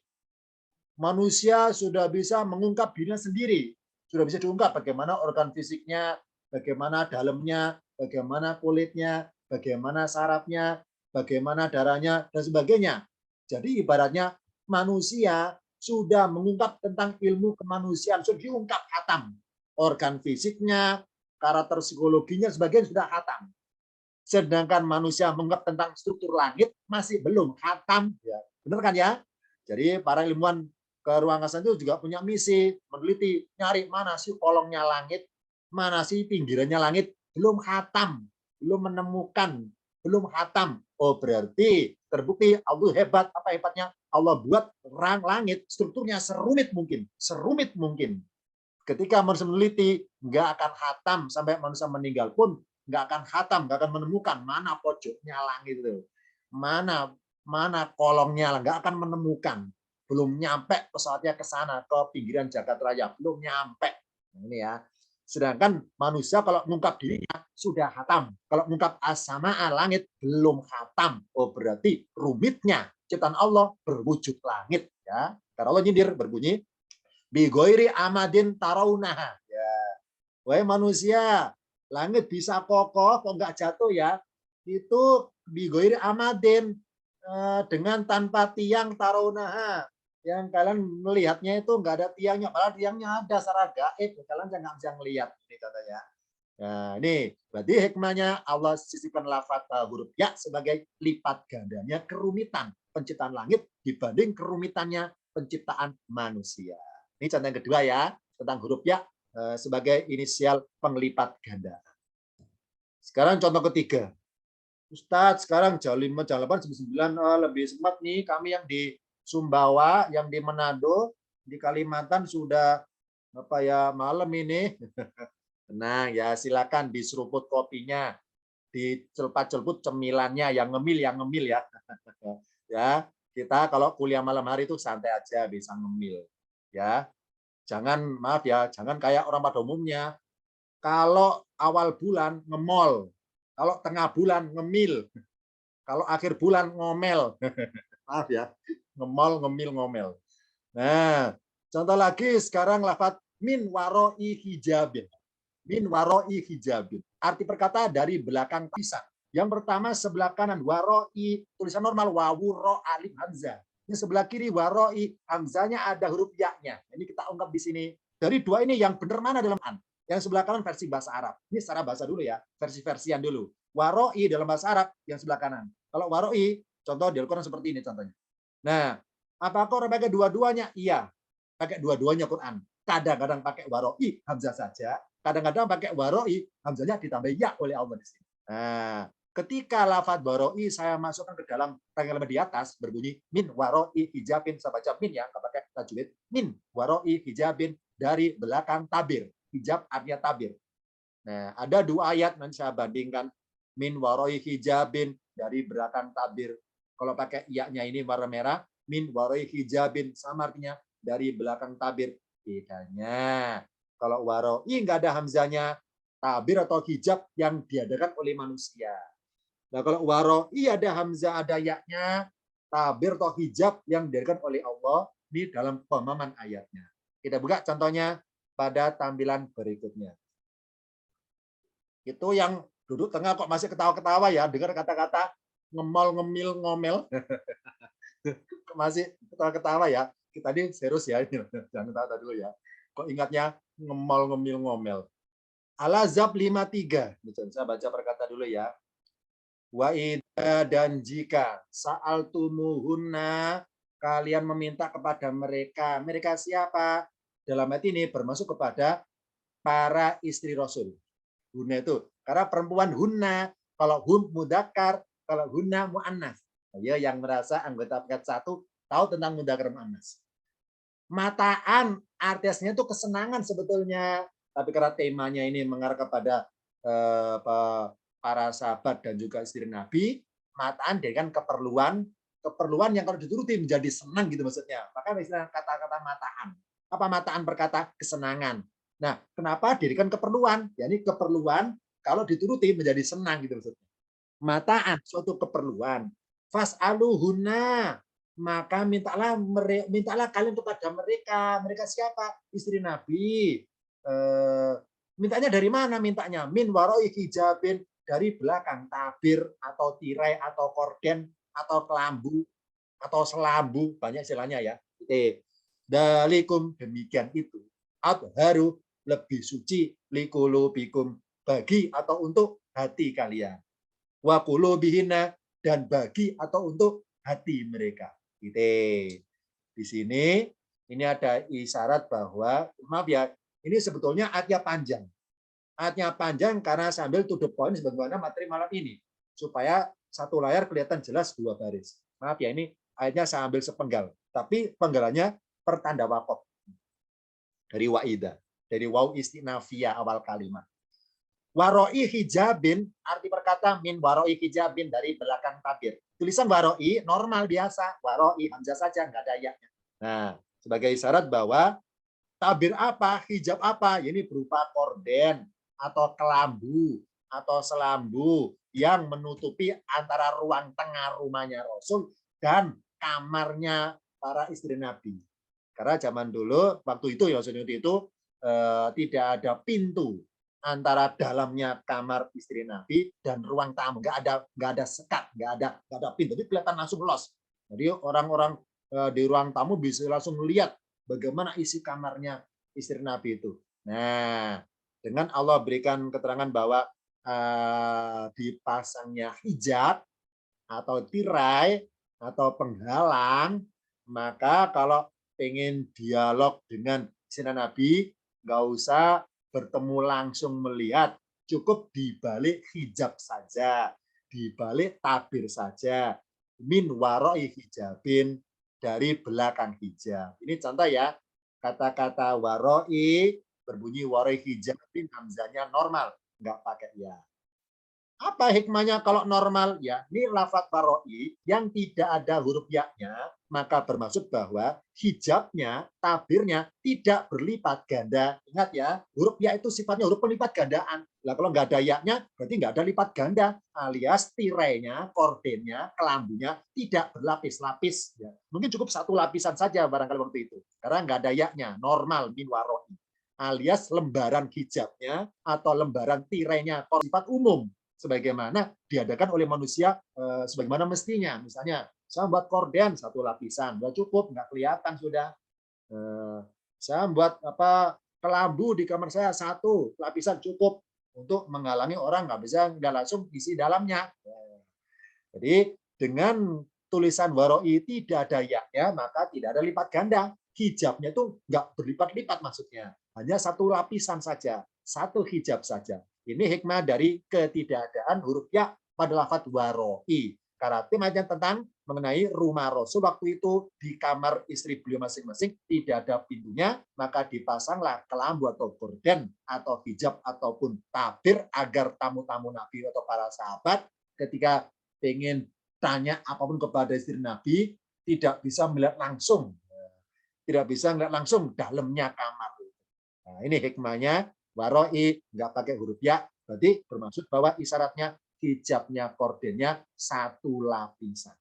manusia sudah bisa mengungkap dirinya sendiri, sudah bisa diungkap bagaimana organ fisiknya, bagaimana dalamnya, bagaimana kulitnya, bagaimana sarafnya, bagaimana darahnya, dan sebagainya. Jadi ibaratnya manusia sudah mengungkap tentang ilmu kemanusiaan, sudah diungkap hatam. Organ fisiknya, karakter psikologinya, sebagainya sudah hatam. Sedangkan manusia mengungkap tentang struktur langit masih belum hatam. Ya, benar kan ya? Jadi para ilmuwan ke ruang angkasa itu juga punya misi, meneliti, nyari mana sih kolongnya langit, mana sih pinggirannya langit, belum hatam, belum menemukan, belum hatam. Oh berarti terbukti Allah hebat. Apa hebatnya? Allah buat langit strukturnya serumit mungkin, serumit mungkin. Ketika manusia meneliti, nggak akan hatam sampai manusia meninggal pun nggak akan hatam, nggak akan menemukan mana pojoknya langit itu, mana kolongnya, nggak akan menemukan. Belum nyampe pesawatnya ke sana, ke pinggiran jagat raya, belum nyampe. Ini ya. Sedangkan manusia kalau mengungkap dirinya sudah hatam. Kalau mengungkap as-samaa langit belum hatam. Oh berarti rumitnya ciptaan Allah berwujud langit. Ya. Karena Allah nyindir berbunyi, bigoiri amadin tarawunaha. Ya. Wahai manusia, langit bisa kokoh kok nggak jatuh ya? Itu bigoiri amadin, dengan tanpa tiang tarawunaha. Yang kalian melihatnya itu nggak ada tiangnya, padahal tiangnya ada secara gaib, kalian jangan bisa melihat ini contohnya. Nah, ini berarti hikmahnya Allah sisipkan lafaz huruf ya sebagai lipat gandanya kerumitan penciptaan langit dibanding kerumitannya penciptaan manusia. Ini contoh yang kedua ya, tentang huruf ya sebagai inisial penglipat ganda. Sekarang contoh ketiga. Ustadz, sekarang jam 5, jam 8, jam 9 lebih sempat nih kami yang di Sumbawa, yang di Manado, di Kalimantan sudah apa ya malam ini. Tenang ya, silakan diseruput kopinya, dicelpat-celput cemilannya, yang ngemil ya. Ya, kita kalau kuliah malam hari itu santai aja bisa ngemil. Ya, jangan maaf ya, jangan kayak orang pada umumnya. Kalau awal bulan ngemol, kalau tengah bulan ngemil, kalau akhir bulan ngomel. Maaf ya, ngemol, ngemil, ngomel. Nah, contoh lagi sekarang lafaz min waroi hijabin. Min waroi hijabin. Arti perkata dari belakang pisang. Yang pertama sebelah kanan waroi, tulisan normal wawu ro alif hamzah. Ini sebelah kiri waroi, hamzanya ada huruf ya-nya. Ini kita ungkap di sini. Dari dua ini yang benar mana dalam an? Yang sebelah kanan versi bahasa Arab. Ini secara bahasa dulu ya, versi-versian dulu. Waroi dalam bahasa Arab yang sebelah kanan. Kalau waroi, contoh di Al-Quran seperti ini contohnya. Nah, apakah orang pakai dua-duanya? Iya, pakai dua-duanya Quran. Kadang-kadang pakai waroi, hamzah saja. Kadang-kadang pakai waroi, hamzahnya ditambah ya oleh Allah di sini. Nah, ketika lafaz waroi saya masukkan ke dalam tanggal di atas berbunyi min waroi hijabin, saya baca min ya, nggak pakai tajwid. Min waroi hijabin, dari belakang tabir. Hijab artinya tabir. Nah, ada dua ayat nanti saya bandingkan. Min waroi hijabin, dari belakang tabir. Kalau pakai iya-nya ini warna merah, min waroi hijabin, sama artinya dari belakang tabir. Bedanya, kalau waroi nggak ada hamzanya, tabir atau hijab yang diadakan oleh manusia. Nah, kalau waroi ada hamzah, ada ya-nya, tabir atau hijab yang diadakan oleh Allah di dalam pemahaman ayatnya. Kita buka contohnya pada tampilan berikutnya. Itu yang duduk tengah kok masih ketawa-ketawa ya, dengar kata-kata ngemol, ngemil, ngomel. Masih ketawa-ketawa ya. Kita ini serius ya, jangan ketawa dulu ya. Kok ingatnya ngemol, ngemil, ngomel. Al-Ahzab 53. Saya baca perkata dulu ya. Wa idza, dan jika sa'altumuhunna, kalian meminta kepada mereka. Mereka siapa? Dalam ayat ini bermasuk kepada para istri Rasul. Hunna itu. Karena perempuan hunna, kalau hun mudakar, kalau hunna muannas. Ya, yang merasa anggota paket satu tahu tentang mudakar muannas. Mataan artinya itu kesenangan sebetulnya, tapi karena temanya ini mengarah kepada para sahabat dan juga istri Nabi, mataan dengan keperluan yang kalau dituruti menjadi senang gitu maksudnya. Maka istilah kata-kata mataan. Apa mataan berkata kesenangan. Nah, kenapa dirikan keperluan? Ya, ini keperluan kalau dituruti menjadi senang gitu maksudnya. Mataan suatu keperluan. Fas'aluhunna, maka mintalah kalian kepada mereka. Mereka siapa? Istri Nabi. Mintanya dari mana? Mintanya min waroi hijabin, dari belakang tabir atau tirai atau korden atau kelambu atau selambu, banyak istilahnya ya. Dalikum, demikian itu. Adharu, lebih suci, likulubikum, bagi atau untuk hati kalian. Wa qulubihina, dan bagi atau untuk hati mereka. Gitu. Di sini ini ada isyarat bahwa, maaf ya, ini sebetulnya ayatnya panjang. Ayatnya panjang karena sambil to the point sebagaimana materi malam ini, supaya satu layar kelihatan jelas dua baris. Maaf ya, ini ayatnya saya ambil sepenggal, tapi penggalannya pertanda wakaf dari waida, dari waw istinafiyah awal kalimat. Waroi hijabin, arti perkata min waroi hijabin, dari belakang tabir. Tulisan waroi normal biasa, waroi hamzah saja, nggak ada ya. Nah, sebagai isyarat bahwa tabir apa, hijab apa, ini berupa korden atau kelambu atau selambu yang menutupi antara ruang tengah rumahnya Rasul dan kamarnya para istri Nabi. Karena zaman dulu waktu itu ya itu tidak ada pintu antara dalamnya kamar istri Nabi dan ruang tamu, nggak ada sekat, nggak ada pintu, jadi kelihatan langsung los. Jadi orang-orang di ruang tamu bisa langsung melihat bagaimana isi kamarnya istri Nabi itu. Nah, dengan Allah berikan keterangan bahwa dipasangnya hijab atau tirai atau penghalang, maka kalau pengen dialog dengan istri Nabi, nggak usah bertemu langsung melihat, cukup dibalik hijab saja, dibalik tabir saja, min waroi hijabin, dari belakang hijab. Ini contoh ya, kata-kata waroi berbunyi waroi hijabin, hamzanya normal, nggak pakai ya. Apa hikmahnya kalau normal? Ya, ini lafadz waroi yang tidak ada huruf ya-nya, maka bermaksud bahwa hijabnya, tabirnya tidak berlipat ganda. Ingat ya, huruf ya itu sifatnya huruf pelipat gandaan. Nah, kalau nggak ada ya-nya, berarti nggak ada lipat ganda, alias tirainya, kordennya, kelambunya tidak berlapis-lapis. Ya. Mungkin cukup satu lapisan saja barangkali waktu itu, karena nggak ada ya-nya, normal min waroi. Alias lembaran hijabnya atau lembaran tirainya sifat umum sebagaimana diadakan oleh manusia sebagaimana mestinya. Misalnya, saya membuat korden satu lapisan, sudah cukup, nggak kelihatan sudah. Saya membuat kelambu di kamar saya satu lapisan cukup untuk menghalangi orang nggak langsung isi dalamnya. Jadi dengan tulisan waroi tidak ada ya, maka tidak ada lipat ganda. Hijabnya itu nggak berlipat-lipat maksudnya, hanya satu lapisan saja, satu hijab saja. Ini hikmah dari ketidakadaan huruf ya pada lafadz waroi. Karena temanya tentang mengenai rumah Rasul waktu itu di kamar istri beliau masing-masing tidak ada pintunya, maka dipasanglah kelambu atau gorden atau hijab ataupun tabir agar tamu-tamu Nabi atau para sahabat ketika ingin tanya apapun kepada istri Nabi tidak bisa melihat langsung, dalamnya kamar. Nah, ini hikmahnya. Waroi nggak pakai huruf ya, berarti bermaksud bahwa isyaratnya hijabnya, kordennya satu lapisan.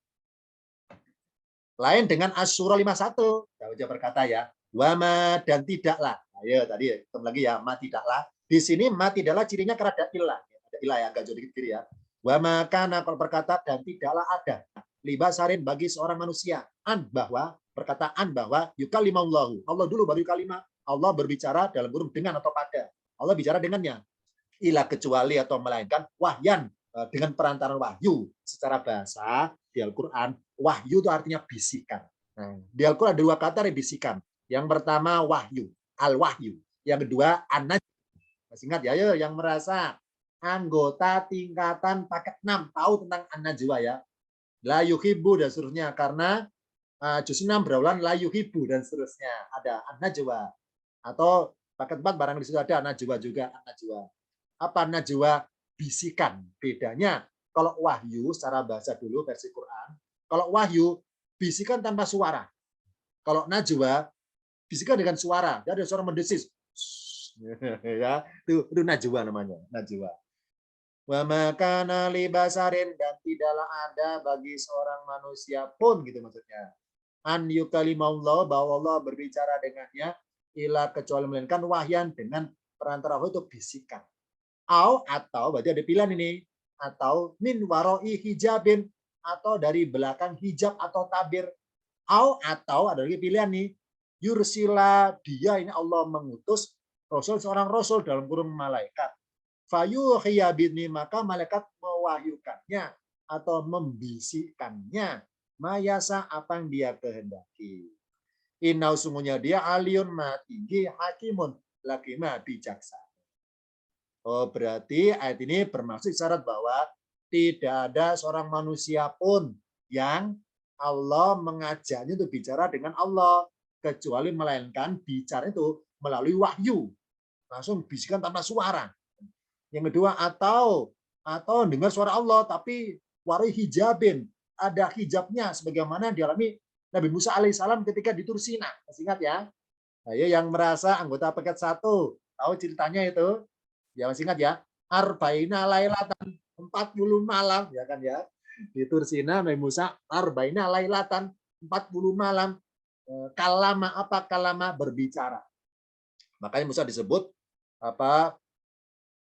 Lain dengan Asy-Syura 51, Daud berkata ya, wama dan tidaklah. Ayo tadi ketemu lagi ya, ma tidaklah. Di sini ma tidaklah cirinya karena ada ilah. Ada ilah ya, agak jauh dikit ya. Wama kana kalau berkata dan tidaklah ada libasarin bagi seorang manusia bahwa perkataan bahwa yukallimallahu. Allah dulu baru kalimah. Allah berbicara dalam kurung dengan atau pada. Allah bicara dengannya. Ilah kecuali atau melainkan wahyan dengan perantaraan wahyu. Secara bahasa di Al-Quran, wahyu itu artinya bisikan. Nah, di Al-Quran ada dua kata yang bisikan. Yang pertama wahyu, al-wahyu. Yang kedua an-najm. Masih ingat ya, yang merasa anggota tingkatan paket 6 tahu tentang an-najwa ya. La yuhibbu dan seterusnya, karena juz 6 berulang la yuhibbu dan seterusnya. Ada an-najwa. Atau paket 4 barang di situ ada najwa juga, najwa. Apa najwa? Bisikan. Bedanya kalau wahyu secara bahasa dulu versi Quran, kalau wahyu bisikan tanpa suara. Kalau najwa bisikan dengan suara. Jadi ada suara mendesis. Ya, itu najwa namanya, najwa. Wa makana libasarin dan tidaklah ada bagi seorang manusia pun gitu maksudnya. An yukalimallah bahwa Allah berbicara dengannya ila kecuali melainkan wahyan dengan perantara itu bisikan. Atau berarti ada pilihan ini, atau min waroi hijabin, atau dari belakang hijab atau tabir. Atau ada lagi pilihan nih, yursila dia ini Allah mengutus rasul seorang rasul dalam kurung malaikat. Fayuhiyabini maka malaikat mewahyukannya atau membisikkannya mayasa apa yang dia kehendaki. Inau sungguhnya dia aliun ma tinggi hakimun lagi ma bijaksana. Oh, berarti ayat ini bermaksud syarat bahwa tidak ada seorang manusia pun yang Allah mengajaknya untuk bicara dengan Allah kecuali melainkan bicara itu melalui wahyu. Langsung bisikan tanpa suara. Yang kedua atau dengar suara Allah tapi warai hijabin, ada hijabnya sebagaimana dialami Nabi Musa alaihissalam ketika di Tursina. Masih ingat ya? Ayo yang merasa anggota paket 1, tahu ceritanya itu? Ya masih ingat ya? Arba'ina lailatan, 40 malam ya kan ya. Di Tursina Nabi Musa arba'ina lailatan, 40 malam. Kalama apa? Kalama berbicara. Makanya Musa disebut apa?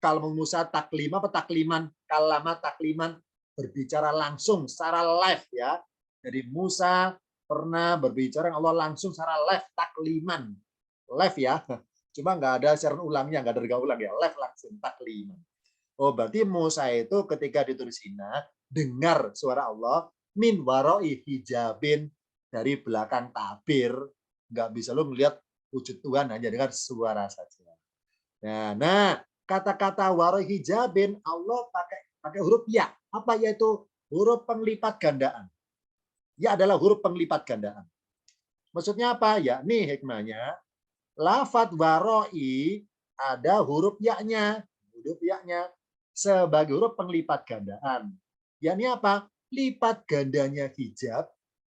Kalau Musa taklim apa takliman? Kalama takliman, berbicara langsung secara live ya. Jadi Musa pernah berbicara dengan Allah langsung secara live, takliman. Live ya. Cuma nggak ada siaran ulangnya, nggak ada rega ulang ya. Live langsung, takliman. Oh, berarti Musa itu ketika di Tursina dengar suara Allah min waroi hijabin, dari belakang tabir. Nggak bisa lo melihat wujud Tuhan, hanya dengar suara saja. Nah, kata-kata waro hijabin Allah pakai huruf ya. Apa yaitu huruf penglipat gandaan? Ya adalah huruf penglipat gandaan. Maksudnya apa? Ya, nih hikmahnya. Lafat waroi ada huruf yaknya. Huruf yaknya sebagai huruf penglipat gandaan. Yakni apa? Lipat gandanya hijab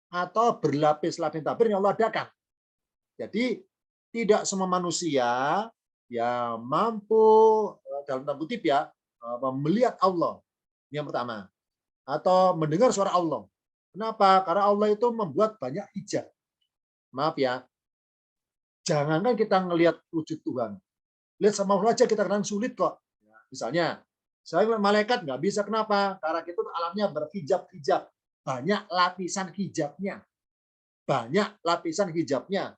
atau berlapis-lapis tabir yang Allah adakan. Jadi tidak semua manusia yang mampu dalam tanda kutip ya melihat Allah yang pertama atau mendengar suara Allah. Kenapa? Karena Allah itu membuat banyak hijab. Maaf ya, jangankan kita ngelihat wujud Tuhan, lihat sama Allah aja kita kadang sulit kok. Misalnya, saya melihat malaikat nggak bisa, kenapa? Karena itu alamnya berhijab-hijab, banyak lapisan hijabnya, banyak lapisan hijabnya.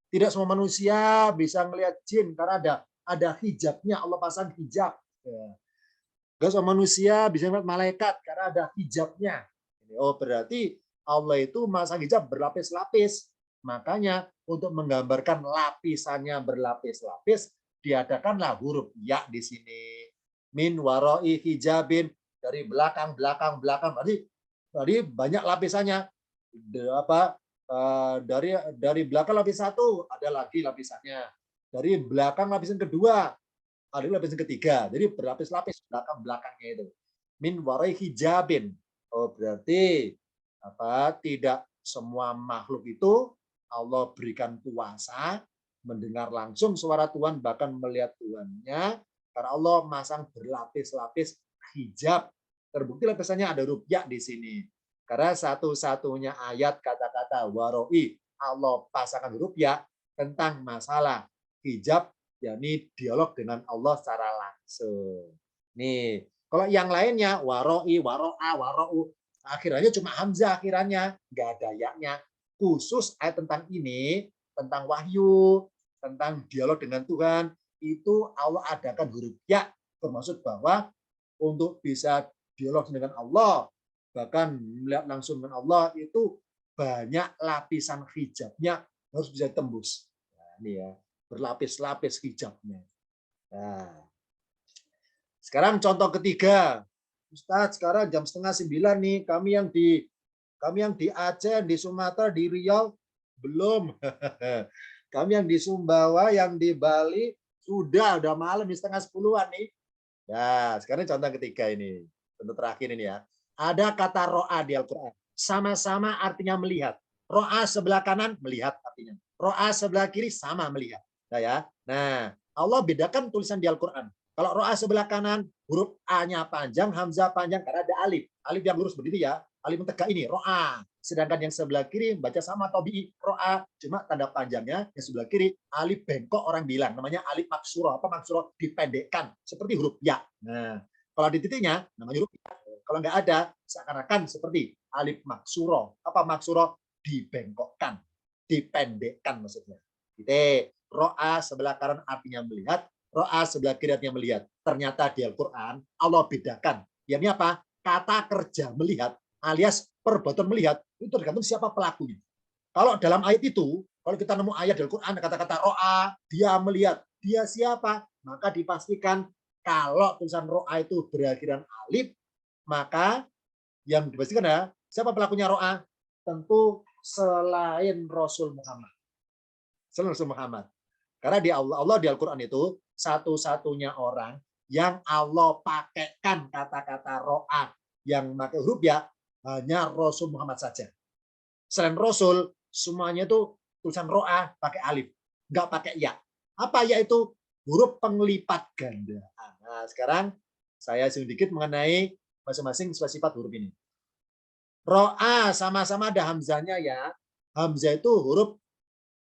Tidak semua manusia bisa melihat jin karena ada hijabnya, Allah pasang hijab. Gak semua manusia bisa melihat malaikat karena ada hijabnya. Oh berarti Allah itu masang hijab berlapis-lapis. Makanya untuk menggambarkan lapisannya berlapis-lapis diadakanlah huruf ya di sini. Min waroi hijabin, dari belakang. Tadi banyak lapisannya. Dari belakang lapis satu ada lagi lapisannya. Dari belakang lapisan kedua ada lapisan ketiga. Jadi berlapis-lapis belakangnya itu. Min warai hijabin. Oh berarti tidak semua makhluk itu Allah berikan kuasa mendengar langsung suara Tuhan, bahkan melihat Tuhannya, karena Allah masang berlapis-lapis hijab. Terbukti lapisannya ada huruf ya di sini. Karena satu-satunya ayat kata-kata waroi Allah pasangkan huruf ya tentang masalah hijab, yakni dialog dengan Allah secara langsung. Nih, kalau yang lainnya waroi, waroa, warou, akhirannya cuma hamzah akhirannya, nggak ada yaknya. Khusus ayat tentang ini, tentang wahyu, tentang dialog dengan Tuhan, itu Allah adakan huruf ya, bermaksud bahwa untuk bisa dialog dengan Allah, bahkan melihat langsung dengan Allah, itu banyak lapisan hijabnya harus bisa tembus. Nah, ini ya, berlapis-lapis hijabnya. Nah, sekarang contoh ketiga. Ustadz, sekarang jam 8:30 nih, kami yang di Aceh, di Sumatera, di Riau belum. Kami yang di Sumbawa, yang di Bali sudah malam di 9:30-an nih. Nah, sekarang contoh ketiga ini. Contoh terakhir ini ya. Ada kata ro'a di Al-Quran. Sama-sama artinya melihat. Ro'a sebelah kanan melihat artinya. Ro'a sebelah kiri sama melihat. Nah, ya. Nah, Allah bedakan tulisan di Al-Quran. Kalau ro'a sebelah kanan, huruf A-nya panjang, hamzah panjang karena ada alif. Alif yang lurus berdiri ya. Alif tegak ini ro'a. Sedangkan yang sebelah kiri baca sama tabi'i ro'a, cuma tanda panjangnya yang sebelah kiri alif bengkok, orang bilang namanya alif maksuro. Apa maksuro? Dipendekkan seperti huruf ya. Nah, kalau di titiknya namanya huruf ya. Kalau nggak ada seakan-akan seperti alif maksuro. Apa maksuro? Dibengkokkan, dipendekkan maksudnya. Titik. Ro'a sebelah kanan artinya melihat, ro'a sebelah kiri artinya melihat. Ternyata di Al-Quran Allah bedakan. Yakni apa? Kata kerja melihat alias perbuatan melihat itu tergantung siapa pelakunya. Kalau dalam ayat itu, kalau kita nemu ayat di Al-Quran kata-kata ro'a, dia melihat, dia siapa? Maka dipastikan kalau tulisan ro'a itu berakhiran alif, maka yang dipastikan ya, siapa pelakunya ro'a? Tentu selain Rasul Muhammad. Selain Rasul Muhammad. Karena di Allah di Al-Quran itu satu-satunya orang yang Allah pakaikan kata-kata ro'a yang pakai huruf ya, hanya Rasul Muhammad saja. Selain Rasul, semuanya itu tulisan ro'a pakai alif, nggak pakai ya. Apa ya itu? Huruf penglipat ganda. Nah, sekarang saya sedikit mengenai masing-masing sifat huruf ini. Ro'a sama-sama ada hamzahnya ya. Hamzah itu huruf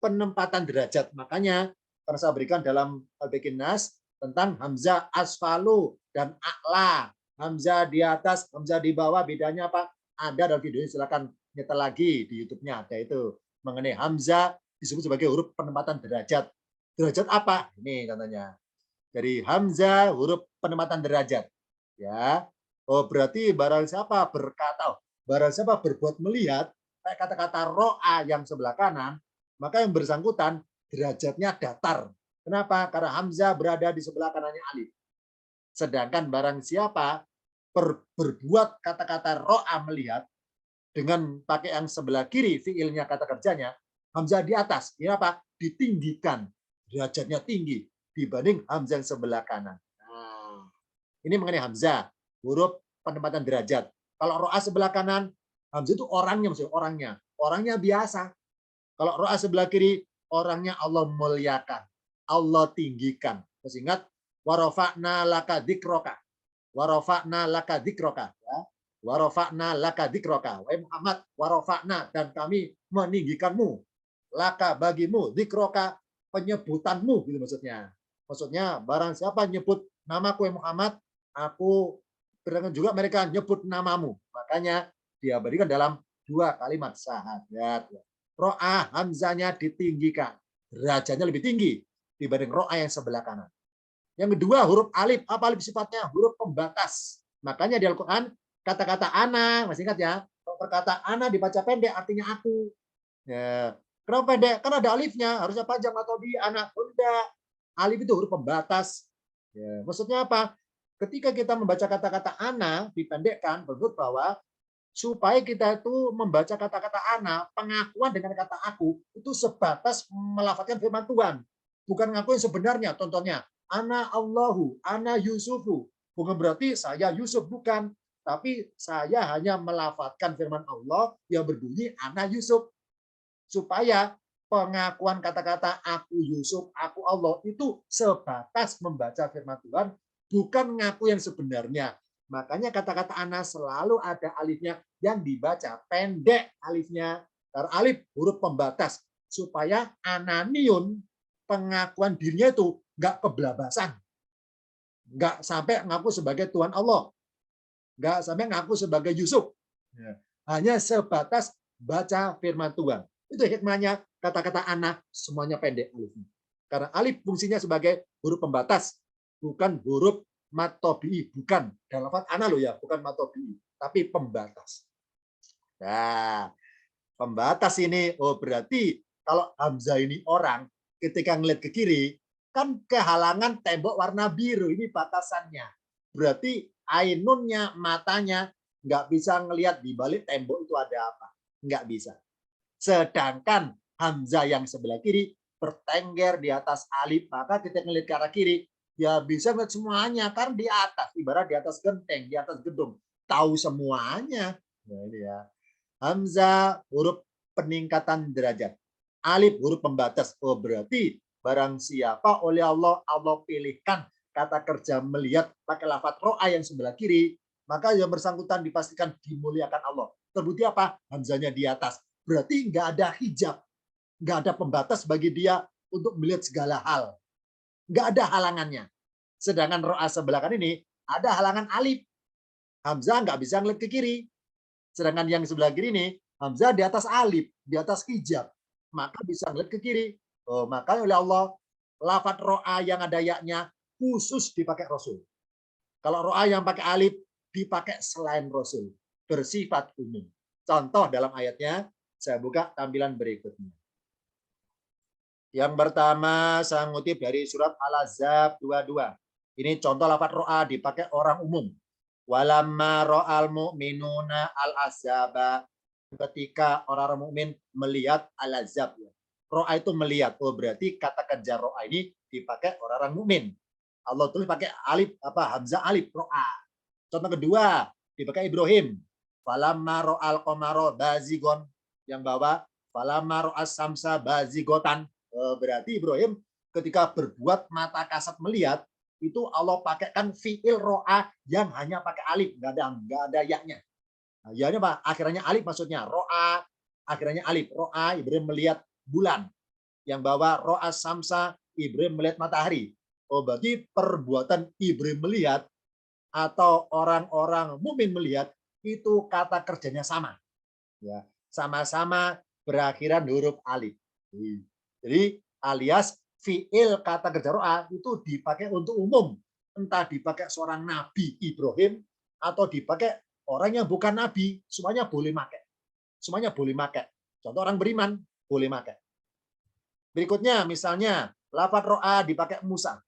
penempatan derajat. Makanya pernah saya berikan dalam Al-Baqin Nas tentang hamzah asfalu dan a'la. Hamzah di atas, hamzah di bawah, bedanya apa? Ada dalam videonya, silakan nyetel lagi di YouTube-nya, ada itu mengenai hamzah disebut sebagai huruf penempatan derajat. Derajat apa? Ini contohnya. Dari hamzah huruf penempatan derajat. Ya. Oh, berarti barang siapa berkata, barang siapa berbuat melihat, kayak kata-kata ro'a yang sebelah kanan, maka yang bersangkutan derajatnya datar. Kenapa? Karena hamzah berada di sebelah kanannya alif. Sedangkan barang siapa berbuat kata-kata ro'a melihat dengan pakai yang sebelah kiri fiilnya kata kerjanya, hamzah di atas. Ini apa? Ditinggikan. Derajatnya tinggi dibanding hamzah yang sebelah kanan. Nah, ini mengenai hamzah, huruf penempatan derajat. Kalau ro'a sebelah kanan, hamzah itu orangnya, maksudnya orangnya. Orangnya biasa. Kalau ro'a sebelah kiri, orangnya Allah muliakan. Allah tinggikan. Masih ingat? Warofa'na laka dzikroka. Warofa'na laka dzikroka. Ya. Warofa'na laka dzikroka. Wahai Muhammad, warofa'na, dan kami meninggikanmu. Laka bagimu, dzikroka, penyebutanmu. Gitu maksudnya. Maksudnya, barang siapa nyebut namaku Muhammad, aku berdengar juga mereka nyebut namamu. Makanya dia berikan dalam 2 kalimat syahadat. Ro'a hamzanya ditinggikan. Derajatnya lebih tinggi dibanding ro'a yang sebelah kanan. Yang kedua, huruf alif. Apa alif sifatnya? Huruf pembatas. Makanya di Al-Quran, kata-kata ana, masih ingat ya? Kalau perkata ana dibaca pendek, artinya aku. Ya. Kenapa pendek? Karena ada alifnya. Harusnya panjang atau di anak. Enggak. Alif itu huruf pembatas. Ya. Maksudnya apa? Ketika kita membaca kata-kata ana, dipendekkan, menurut bahwa supaya kita itu membaca kata-kata ana, pengakuan dengan kata aku, itu sebatas melafalkan firman Tuhan. Bukan ngaku yang sebenarnya. Contohnya, ana Allahu, ana Yusufu. Bukan berarti saya Yusuf, bukan. Tapi saya hanya melafalkan firman Allah yang berbunyi ana Yusuf. Supaya pengakuan kata-kata aku Yusuf, aku Allah itu sebatas membaca firman Tuhan, bukan ngaku yang sebenarnya. Makanya kata-kata ana selalu ada alifnya yang dibaca pendek alifnya. Karena alif huruf pembatas supaya ananiun pengakuan dirinya itu nggak kebelabasan, nggak sampai ngaku sebagai Tuhan Allah, nggak sampai ngaku sebagai Yusuf. Hanya sebatas baca firman Tuhan. Itu hikmahnya kata-kata ana semuanya pendek alifnya. Karena alif fungsinya sebagai huruf pembatas, bukan huruf matobi, bukan dalam lafaz ana loh ya, bukan matobi, tapi pembatas. Nah, pembatas ini, oh berarti kalau hamzah ini orang, ketika ngelihat ke kiri, kan kehalangan tembok warna biru, ini batasannya. Berarti ainunnya, matanya, nggak bisa ngelihat di balik tembok itu ada apa. Nggak bisa. Sedangkan hamzah yang sebelah kiri bertengger di atas alif, maka kita ngelihat ke arah kiri, ya bisa ngeliat semuanya, karena di atas, ibarat di atas genteng, di atas gedung, tahu semuanya. Nah, ini ya. Hamzah huruf peningkatan derajat. Alif huruf pembatas. Oh berarti barang siapa oleh Allah pilihkan kata kerja melihat pakai lafaz ro'a yang sebelah kiri, maka yang bersangkutan dipastikan dimuliakan Allah. Terbukti apa? Hamzahnya di atas. Berarti nggak ada hijab, nggak ada pembatas bagi dia untuk melihat segala hal. Nggak ada halangannya. Sedangkan ro'a sebelah kanan ini ada halangan alif. Hamzah nggak bisa ngeliat ke kiri. Sedangkan yang sebelah kiri ini, hamzah di atas alif, di atas hijab. Maka bisa ngeliat ke kiri. Oh, maka oleh Allah, lafaz ro'a yang ada yaknya khusus dipakai Rasul. Kalau ro'a yang pakai alif, dipakai selain Rasul. Bersifat umum. Contoh dalam ayatnya, saya buka tampilan berikutnya. Yang pertama, saya ngutip dari surat Al-Ahzab 22. Ini contoh lafaz ro'a dipakai orang umum. Walamma ra'al mu'minuna al-ahzaba, ketika orang-orang mukmin melihat al-ahzab. Ro'a itu melihat. Oh berarti kata kerja ro'a ini dipakai orang-orang mukmin. Allah tulis pakai alif apa hamzah alif ro'a. Contoh kedua dipakai Ibrahim. Falamma ra'al qamara bazigon, yang bawah falamma ra'as samsa bazigotan. Oh, berarti Ibrahim ketika berbuat mata kasat melihat, itu Allah pakaikan fiil ro'a yang hanya pakai alif, nggak ada yaknya. Nah, yaknya apa? Akhirnya alif maksudnya ro'a, akhirnya alif ro'a. Ibrahim melihat bulan, yang bawah ro'a samsa, Ibrahim melihat matahari. Oh berarti perbuatan Ibrahim melihat atau orang-orang mukmin melihat itu kata kerjanya sama, ya sama-sama berakhiran huruf alif. Jadi alias fiil kata kerja ro'a itu dipakai untuk umum, entah dipakai seorang Nabi Ibrahim atau dipakai orang yang bukan Nabi, semuanya boleh pakai. Semuanya boleh pakai. Contoh orang beriman boleh pakai. Berikutnya misalnya lafaz ro'a dipakai Musa.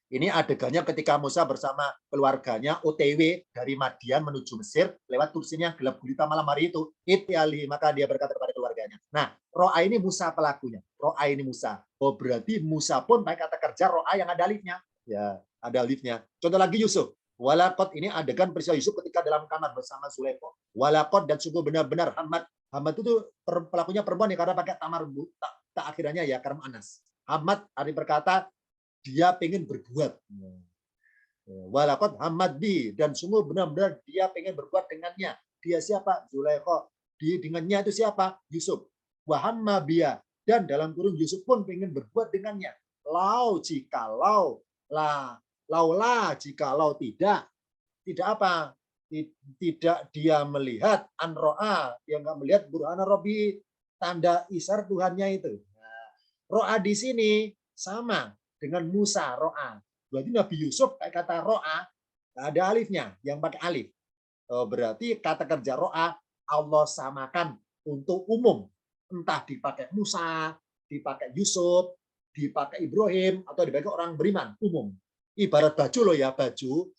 Ini adegannya ketika Musa bersama keluarganya OTW dari Madian menuju Mesir lewat kursinya gelap gulita malam hari itu. Itiali, maka dia berkata kepada keluarganya. Nah, ro'a ini Musa pelakunya. Ro'a ini Musa. Oh, berarti Musa pun pakai kata kerja ro'a yang ada alifnya. Ya, ada alifnya. Contoh lagi Yusuf. Walakot ini adegan peristiwa Yusuf ketika dalam kamar bersama Zulaikha. Walakot dan sungguh benar-benar Hamad. Hamad itu pelakunya perempuan ya karena pakai tamar tak akhirnya ya karena Anas. Hamad hari berkata dia pengen berbuat. Walakot hamadi dan sungguh benar-benar dia pengen berbuat dengannya. Dia siapa? Zulaikha. Dengannya itu siapa? Yusuf. Wahammabia dan dalam kurung Yusuf pun pengen berbuat dengannya. Jikalau laulah jikalau tidak apa? Tidak dia melihat anroa, dia nggak melihat burhana Robi tanda isar Tuhannya itu. Nah, roa di sini sama dengan Musa ro'a. Berarti Nabi Yusuf kayak kata ro'a ada alifnya yang pakai alif. Berarti kata kerja ro'a Allah samakan untuk umum. Entah dipakai Musa, dipakai Yusuf, dipakai Ibrahim atau dipakai orang beriman umum. Ibarat baju loh ya, baju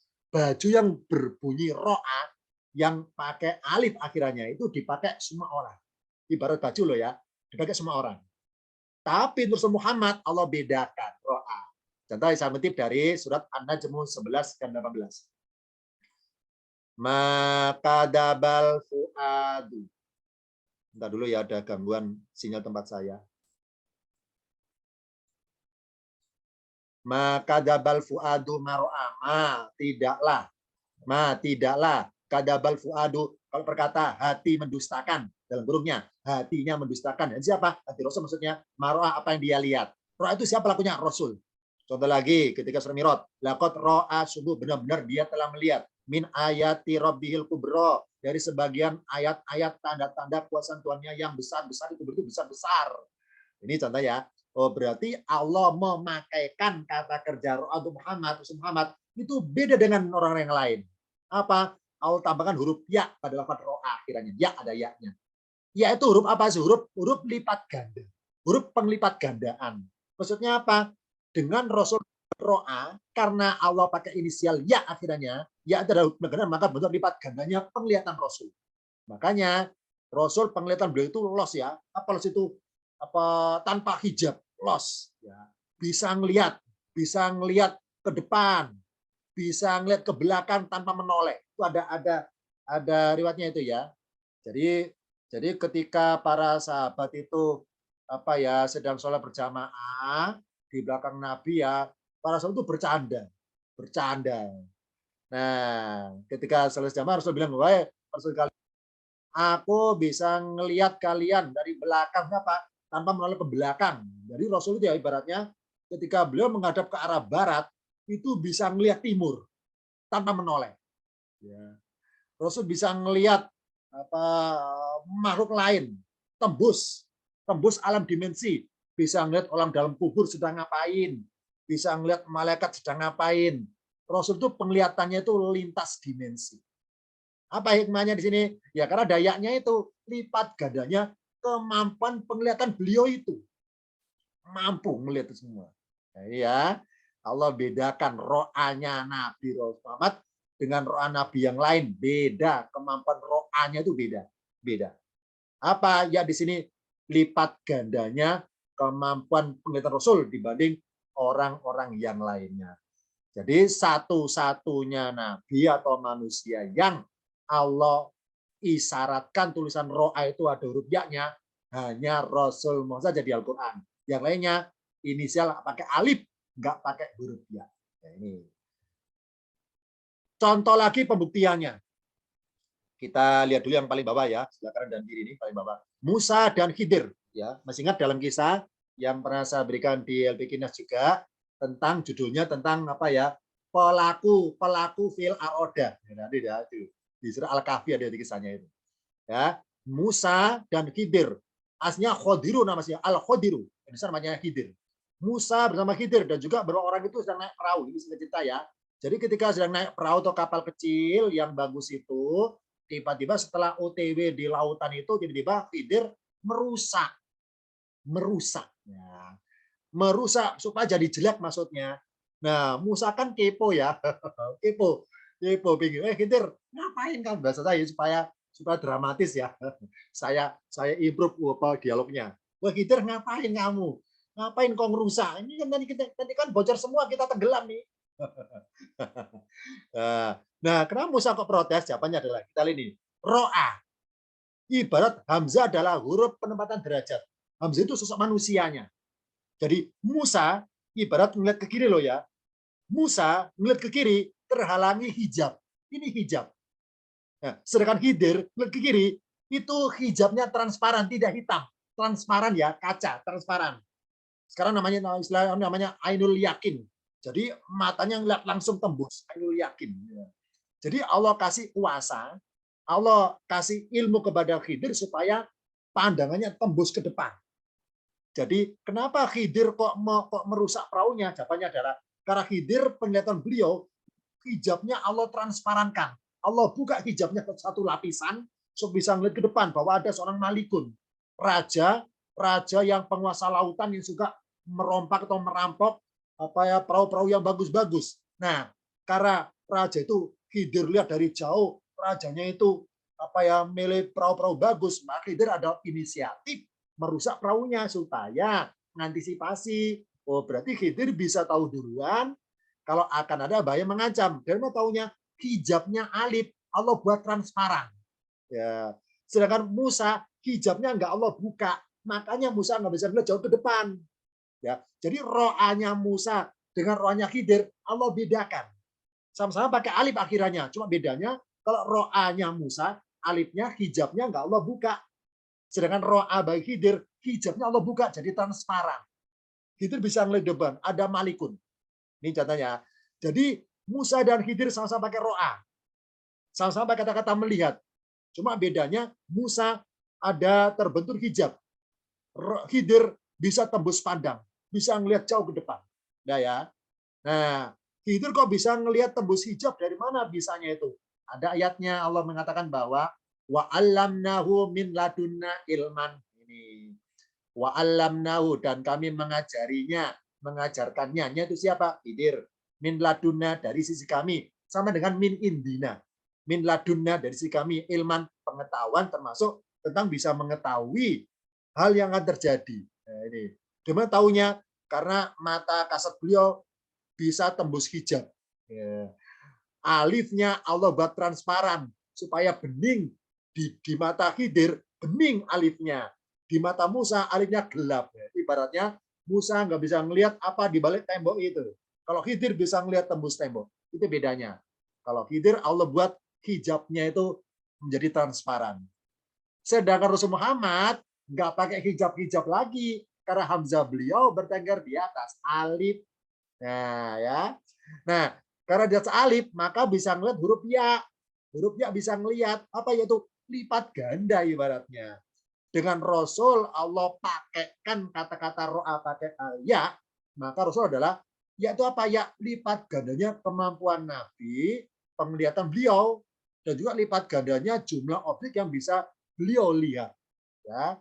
yang berbunyi ro'a yang pakai alif akhirannya itu dipakai semua orang. Ibarat baju loh ya, dipakai semua orang. Tapi untuk Muhammad Allah bedakan ro'a. Contoh saya mengutip dari surat An-Najm 11 dan 18. Maka dabal fuadu. Bentar dulu ya, ada gangguan sinyal tempat saya. Maka dabal fuadu maro'a. Tidaklah. Kadabal fuadu. Kalau berkata hati mendustakan. Dalam burungnya hatinya mendustakan. Dan siapa? Hati Rasul maksudnya maro'a apa yang dia lihat. Ro'a itu siapa pelakunya? Rasul. Contoh lagi ketika surah Mi'raj, laqad ra'a sungguh benar-benar dia telah melihat min ayati rabbihil kubra dari sebagian ayat-ayat tanda-tanda kuasa Tuhannya yang besar-besar itu berarti besar-besar. Ini contoh ya. Oh, berarti Allah memakaikan kata kerja ro'a untuk Muhammad itu beda dengan orang yang lain. Apa? Allah tambahkan huruf ya pada lafaz ro'a akhirnya. Ya ada ya-nya. Ya itu huruf apa sih? Huruf lipat ganda. Huruf penglipat gandaan. Maksudnya apa? Dengan Rasul ro'a, karena Allah pakai inisial ya akhirnya, ya adalah huruf ganda, maka bentuk lipat gandanya penglihatan Rasul. Makanya Rasul penglihatan beliau itu los ya. Apa los itu? Apa tanpa hijab, los ya. Bisa ngelihat ke depan, bisa ngelihat ke belakang tanpa menoleh. Itu ada riwayatnya itu ya. Jadi ketika para sahabat itu sedang sholat berjamaah di belakang Nabi ya, para sahabat itu bercanda. Nah, ketika selesai jamaah Rasul bilang, "Wahai Rasul kalian, aku bisa ngelihat kalian dari belakang apa? Tanpa menoleh ke belakang." Jadi Rasul itu ya ibaratnya ketika beliau menghadap ke arah barat itu bisa ngelihat timur tanpa menoleh. Ya. Rasul bisa ngelihat makhluk lain tembus alam dimensi, bisa ngelihat orang dalam kubur sedang ngapain, bisa ngelihat malaikat sedang ngapain. Rasul itu penglihatannya itu lintas dimensi. Apa hikmahnya di sini? Ya karena dayanya itu lipat gandanya kemampuan penglihatan beliau itu mampu melihat itu semua. Nah, ya Allah bedakan ro'anya Nabi Muhammad dengan ro'a Nabi yang lain, beda kemampuan ro'anya itu beda. Apa ya di sini lipat gandanya kemampuan penglihatan Rasul dibanding orang-orang yang lainnya. Jadi satu-satunya nabi atau manusia yang Allah isyaratkan tulisan ro'a itu ada huruf ya-nya hanya Rasul Muhammad saja di Al-Qur'an. Yang lainnya inisial pakai alif, nggak pakai huruf ya. Nah, ini. Contoh lagi pembuktiannya. Kita lihat dulu yang paling bawah ya, sebelah kanan dan kiri ini paling bawah. Musa dan Khidir ya. Masih ingat dalam kisah yang pernah saya berikan di LP Kinas juga tentang judulnya tentang pelaku fil aroda. Nanti ya, di surah Al-Kahfi ada di kisahnya itu. Ya, Musa dan Khidir. Aslinya Khodiru namanya, Al-Khodiru. Ini namanya Khidir. Musa bersama Khidir dan juga beberapa orang itu sedang naik perahu. Ini singkat cerita ya. Jadi ketika sedang naik perahu atau kapal kecil yang bagus itu, tiba-tiba setelah OTW di lautan itu tiba-tiba Khidir merusak ya. Merusak supaya jadi jelek maksudnya. Nah, Musa kan kepo ya. Kepo. Kepo bingung. Khidir, ngapain kamu bahasa saya supaya dramatis ya. Saya improve apa dialognya. Wah, Khidir ngapain kamu? Ngapain kau ngerusak? Ini kan nanti kan bocor semua, kita tenggelam nih. Nah, kenapa Musa kok protes? Jawabannya adalah kita lihat ini. Ro'a. Ibarat Hamzah adalah huruf penempatan derajat. Hamzah itu sosok manusianya. Jadi Musa ibarat melihat ke kiri loh ya. Musa melihat ke kiri terhalangi hijab. Ini hijab. Nah, sedangkan Khidir melihat ke kiri itu hijabnya transparan, tidak hitam. Transparan ya, kaca, transparan. Sekarang namanya ainul yakin. Jadi matanya ngeliat langsung tembus, ainul yakin. Jadi Allah kasih kuasa, Allah kasih ilmu kepada Khidir supaya pandangannya tembus ke depan. Jadi kenapa Khidir kok merusak perahunya? Jawabannya adalah karena Khidir penglihatan beliau hijabnya Allah transparankan. Allah buka hijabnya ke satu lapisan supaya bisa melihat ke depan bahwa ada seorang malikun, raja yang penguasa lautan yang suka merompak atau merampok perahu-perahu yang bagus-bagus. Nah, karena raja itu Khidir lihat dari jauh, rajanya itu milih perahu-perahu bagus, maka Khidir ada inisiatif merusak perahunya supaya mengantisipasi. Oh, berarti Khidir bisa tahu duluan kalau akan ada bahaya mengancam. Dan mau tahunya hijabnya alif, Allah buat transparan. Ya. Sedangkan Musa hijabnya enggak Allah buka, makanya Musa nggak bisa melihat jauh ke depan. Ya. Jadi ro'anya Musa dengan ro'anya Khidir Allah bedakan. Sama-sama pakai alif akhirannya, cuma bedanya kalau ro'anya Musa alifnya hijabnya enggak Allah buka. Sedangkan ro'a bagi Khidir hijabnya Allah buka jadi transparan. Khidir bisa melihat depan, ada malikun. Ini contohnya. Jadi Musa dan Khidir sama-sama pakai ro'a. Sama-sama pakai kata-kata melihat. Cuma bedanya Musa ada terbentur hijab. Khidir bisa tembus pandang, bisa melihat jauh ke depan. Nah, ya. Nah, Khidir kok bisa melihat tembus hijab dari mana bisanya itu? Ada ayatnya Allah mengatakan bahwa wa 'allamnahu min ladunna ilman. Ini wa 'allamnahu dan kami mengajarinya, mengajarkannya. Itu siapa? Khidir. Min ladunna dari sisi kami, sama dengan min indina. Min ladunna dari sisi kami, ilman pengetahuan termasuk tentang bisa mengetahui hal yang akan terjadi. Nah, ini. Gimana taunya? Karena mata kasat beliau bisa tembus hijab. Ya. Alifnya Allah buat transparan supaya bening di mata Khidir, bening alifnya. Di mata Musa alifnya gelap. Ibaratnya Musa nggak bisa melihat apa di balik tembok itu. Kalau Khidir bisa melihat tembus tembok. Itu bedanya. Kalau Khidir Allah buat hijabnya itu menjadi transparan. Sedangkan Rasul Muhammad nggak pakai hijab-hijab lagi karena Hamzah beliau bertengger di atas alif. Nah, ya. Nah, karena di atas alif, maka bisa ngelihat huruf ya. Huruf ya bisa ngelihat apa yaitu lipat ganda ibaratnya. Dengan Rasul Allah pakaikan kata-kata ro'a pakai ya, maka Rasul adalah yaitu apa ya lipat gandanya kemampuan Nabi, penglihatan beliau dan juga lipat gandanya jumlah objek yang bisa beliau lihat. Ya,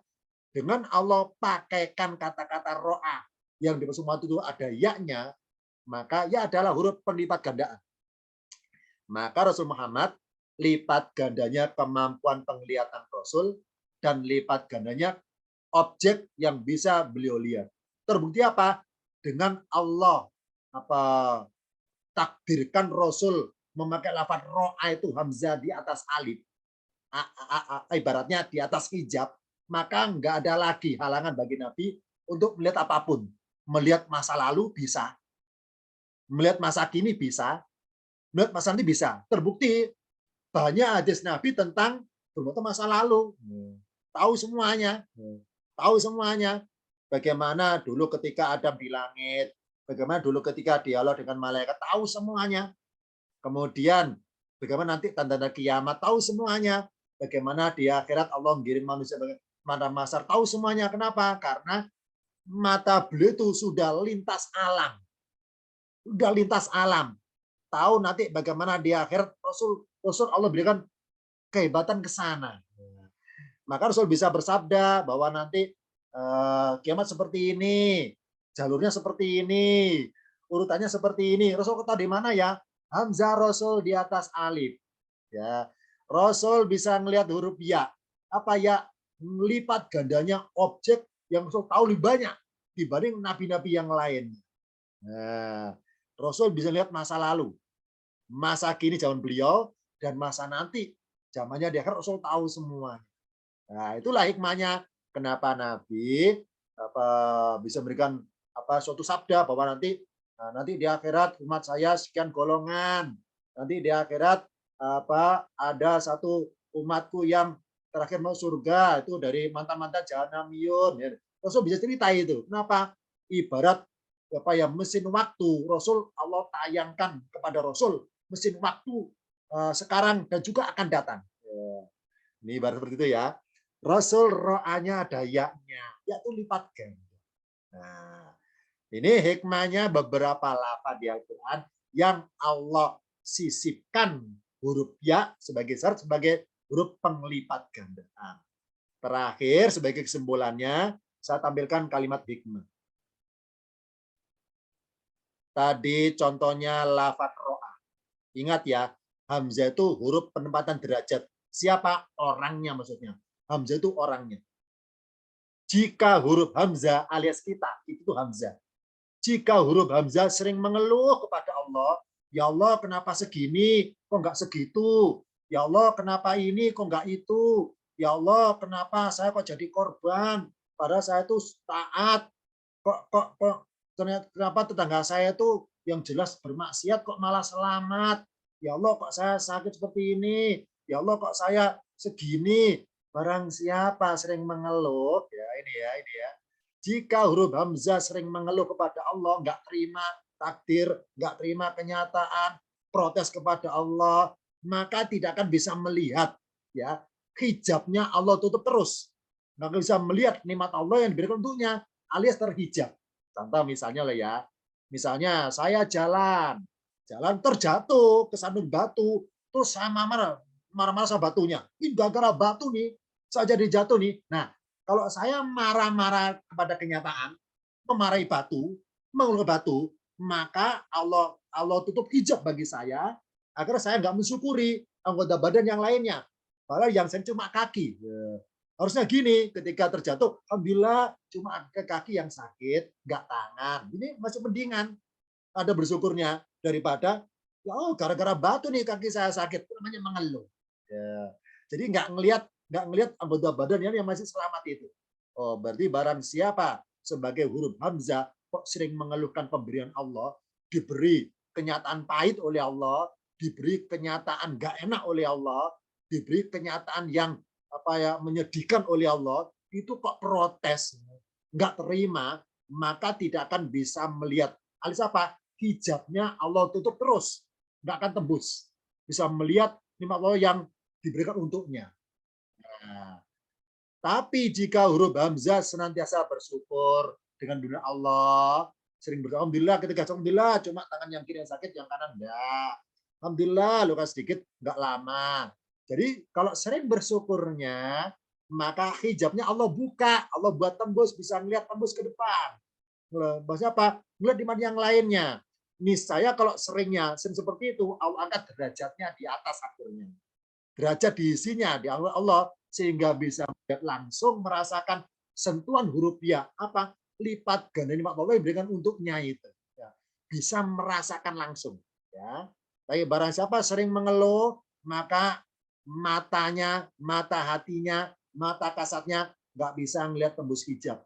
dengan Allah pakaikan kata-kata ro'a yang di semua itu ada ya-nya, maka ya adalah huruf penlipat gandaan. Maka Rasul Muhammad lipat gandanya kemampuan penglihatan Rasul dan lipat gandanya objek yang bisa beliau lihat. Terbukti apa? Dengan Allah takdirkan Rasul memakai lafaz ro'a itu hamzah di atas alif, ibaratnya di atas hijab, maka nggak ada lagi halangan bagi Nabi untuk melihat apapun. Melihat masa lalu bisa, melihat masa kini bisa, melihat masa nanti bisa. Terbukti banyak hadis Nabi tentang bermoto masa lalu. Tahu semuanya. Tahu semuanya. Bagaimana dulu ketika Adam di langit, bagaimana dulu ketika dialog dengan malaikat, tahu semuanya. Kemudian bagaimana nanti tanda-tanda kiamat, tahu semuanya. Bagaimana di akhirat Allah mengirim manusia pada masar, tahu semuanya. Kenapa? Karena mata beliau itu sudah lintas alam. Sudah lintas alam. Tahu nanti bagaimana di akhirat Rasul Allah berikan kehebatan ke sana. Maka Rasul bisa bersabda bahwa nanti kiamat seperti ini, jalurnya seperti ini, urutannya seperti ini. Rasul kata di mana ya? Hamzah Rasul di atas alif. Ya, Rasul bisa melihat huruf ya. Apa ya? Melipat gandanya objek yang Rasul tahu lebih banyak dibanding nabi-nabi yang lain. Nah, Rasul bisa lihat masa lalu, masa kini zaman beliau, dan masa nanti zamannya di akhir Rasul tahu semua. Nah, itulah hikmahnya kenapa Nabi bisa memberikan suatu sabda bahwa nanti di akhirat umat saya sekian golongan. Nanti di akhirat ada satu umatku yang terakhir mau surga, itu dari mantan-mantan jahanamiyun. Ya. Rasul bisa cerita itu. Kenapa? Ibarat mesin waktu. Rasul Allah tayangkan kepada Rasul mesin waktu sekarang dan juga akan datang. Ya. Ini ibarat seperti itu ya. Rasul ro'anya ada yaknya, yaitu lipat ganda. Nah, ini hikmahnya beberapa lafaz di Al-Quran yang Allah sisipkan huruf ya sebagai syarat, sebagai huruf penglipat gandaan. Terakhir, sebagai kesimpulannya, saya tampilkan kalimat hikmah. Tadi contohnya lafaz ro'a. Ingat ya, Hamzah itu huruf penempatan derajat. Siapa? Orangnya maksudnya. Hamzah itu orangnya. Jika huruf Hamzah alias kita, itu Hamzah. Jika huruf Hamzah sering mengeluh kepada Allah, ya Allah kenapa segini, kok nggak segitu? Ya Allah kenapa ini, kok nggak itu? Ya Allah kenapa saya kok jadi korban? Padahal saya itu taat. Kok ternyata kenapa tetangga saya itu yang jelas bermaksiat kok malah selamat? Ya Allah kok saya sakit seperti ini? Ya Allah kok saya segini? Barang siapa sering mengeluh, ya ini ya. Jika huruf Hamzah sering mengeluh kepada Allah, nggak terima takdir, nggak terima kenyataan, protes kepada Allah, maka tidak akan bisa melihat ya hijabnya Allah tutup terus. Nggak bisa melihat nikmat Allah yang diberikan untuknya, alias terhijab. Contoh misalnya lah ya, misalnya saya jalan terjatuh ke sandung batu, terus saya marah-marah sama batunya. Ini gara-gara batu nih, saya jadi jatuh nih. Nah, kalau saya marah-marah kepada kenyataan, memarahi batu, mengeluh batu, maka Allah tutup hijab bagi saya agar saya nggak mensyukuri anggota badan yang lainnya. Padahal yang saya cuma kaki. Harusnya gini, ketika terjatuh, alhamdulillah cuma ke kaki yang sakit, nggak tangan. Ini masih mendingan. Ada bersyukurnya daripada gara-gara batu nih kaki saya sakit, itu namanya mengeluh. Ya. Jadi nggak ngelihat anggota badannya yang masih selamat itu. Oh, berarti barang siapa sebagai huruf Hamzah kok sering mengeluhkan pemberian Allah, diberi kenyataan pahit oleh Allah, diberi kenyataan nggak enak oleh Allah, diberi kenyataan yang menyedihkan oleh Allah, itu kok protes, nggak terima, maka tidak akan bisa melihat. Alias apa? Hijabnya Allah tutup terus, nggak akan tembus. Bisa melihat nikmat Allah yang diberikan untuknya. Nah, tapi jika huruf Hamzah senantiasa bersyukur dengan dunia Allah, sering berdoa, alhamdulillah ketika alhamdulillah cuma tangan yang kiri yang sakit, yang kanan enggak. Alhamdulillah luka sedikit, enggak lama. Jadi kalau sering bersyukurnya, maka hijabnya Allah buka, Allah buat tembus, bisa melihat tembus ke depan. Maksudnya apa? Melihat iman yang lainnya. Niscaya kalau sering seperti itu, Allah angkat derajatnya di atas akhirnya. Derajat diisinya di Allah sehingga bisa langsung merasakan sentuhan huruf ya lipat ganda nikmat Allah yang diberikan untuknya itu. Ya. Bisa merasakan langsung. Ya. Tapi barang siapa sering mengeluh, maka matanya, mata hatinya, mata kasatnya nggak bisa melihat tembus hijab.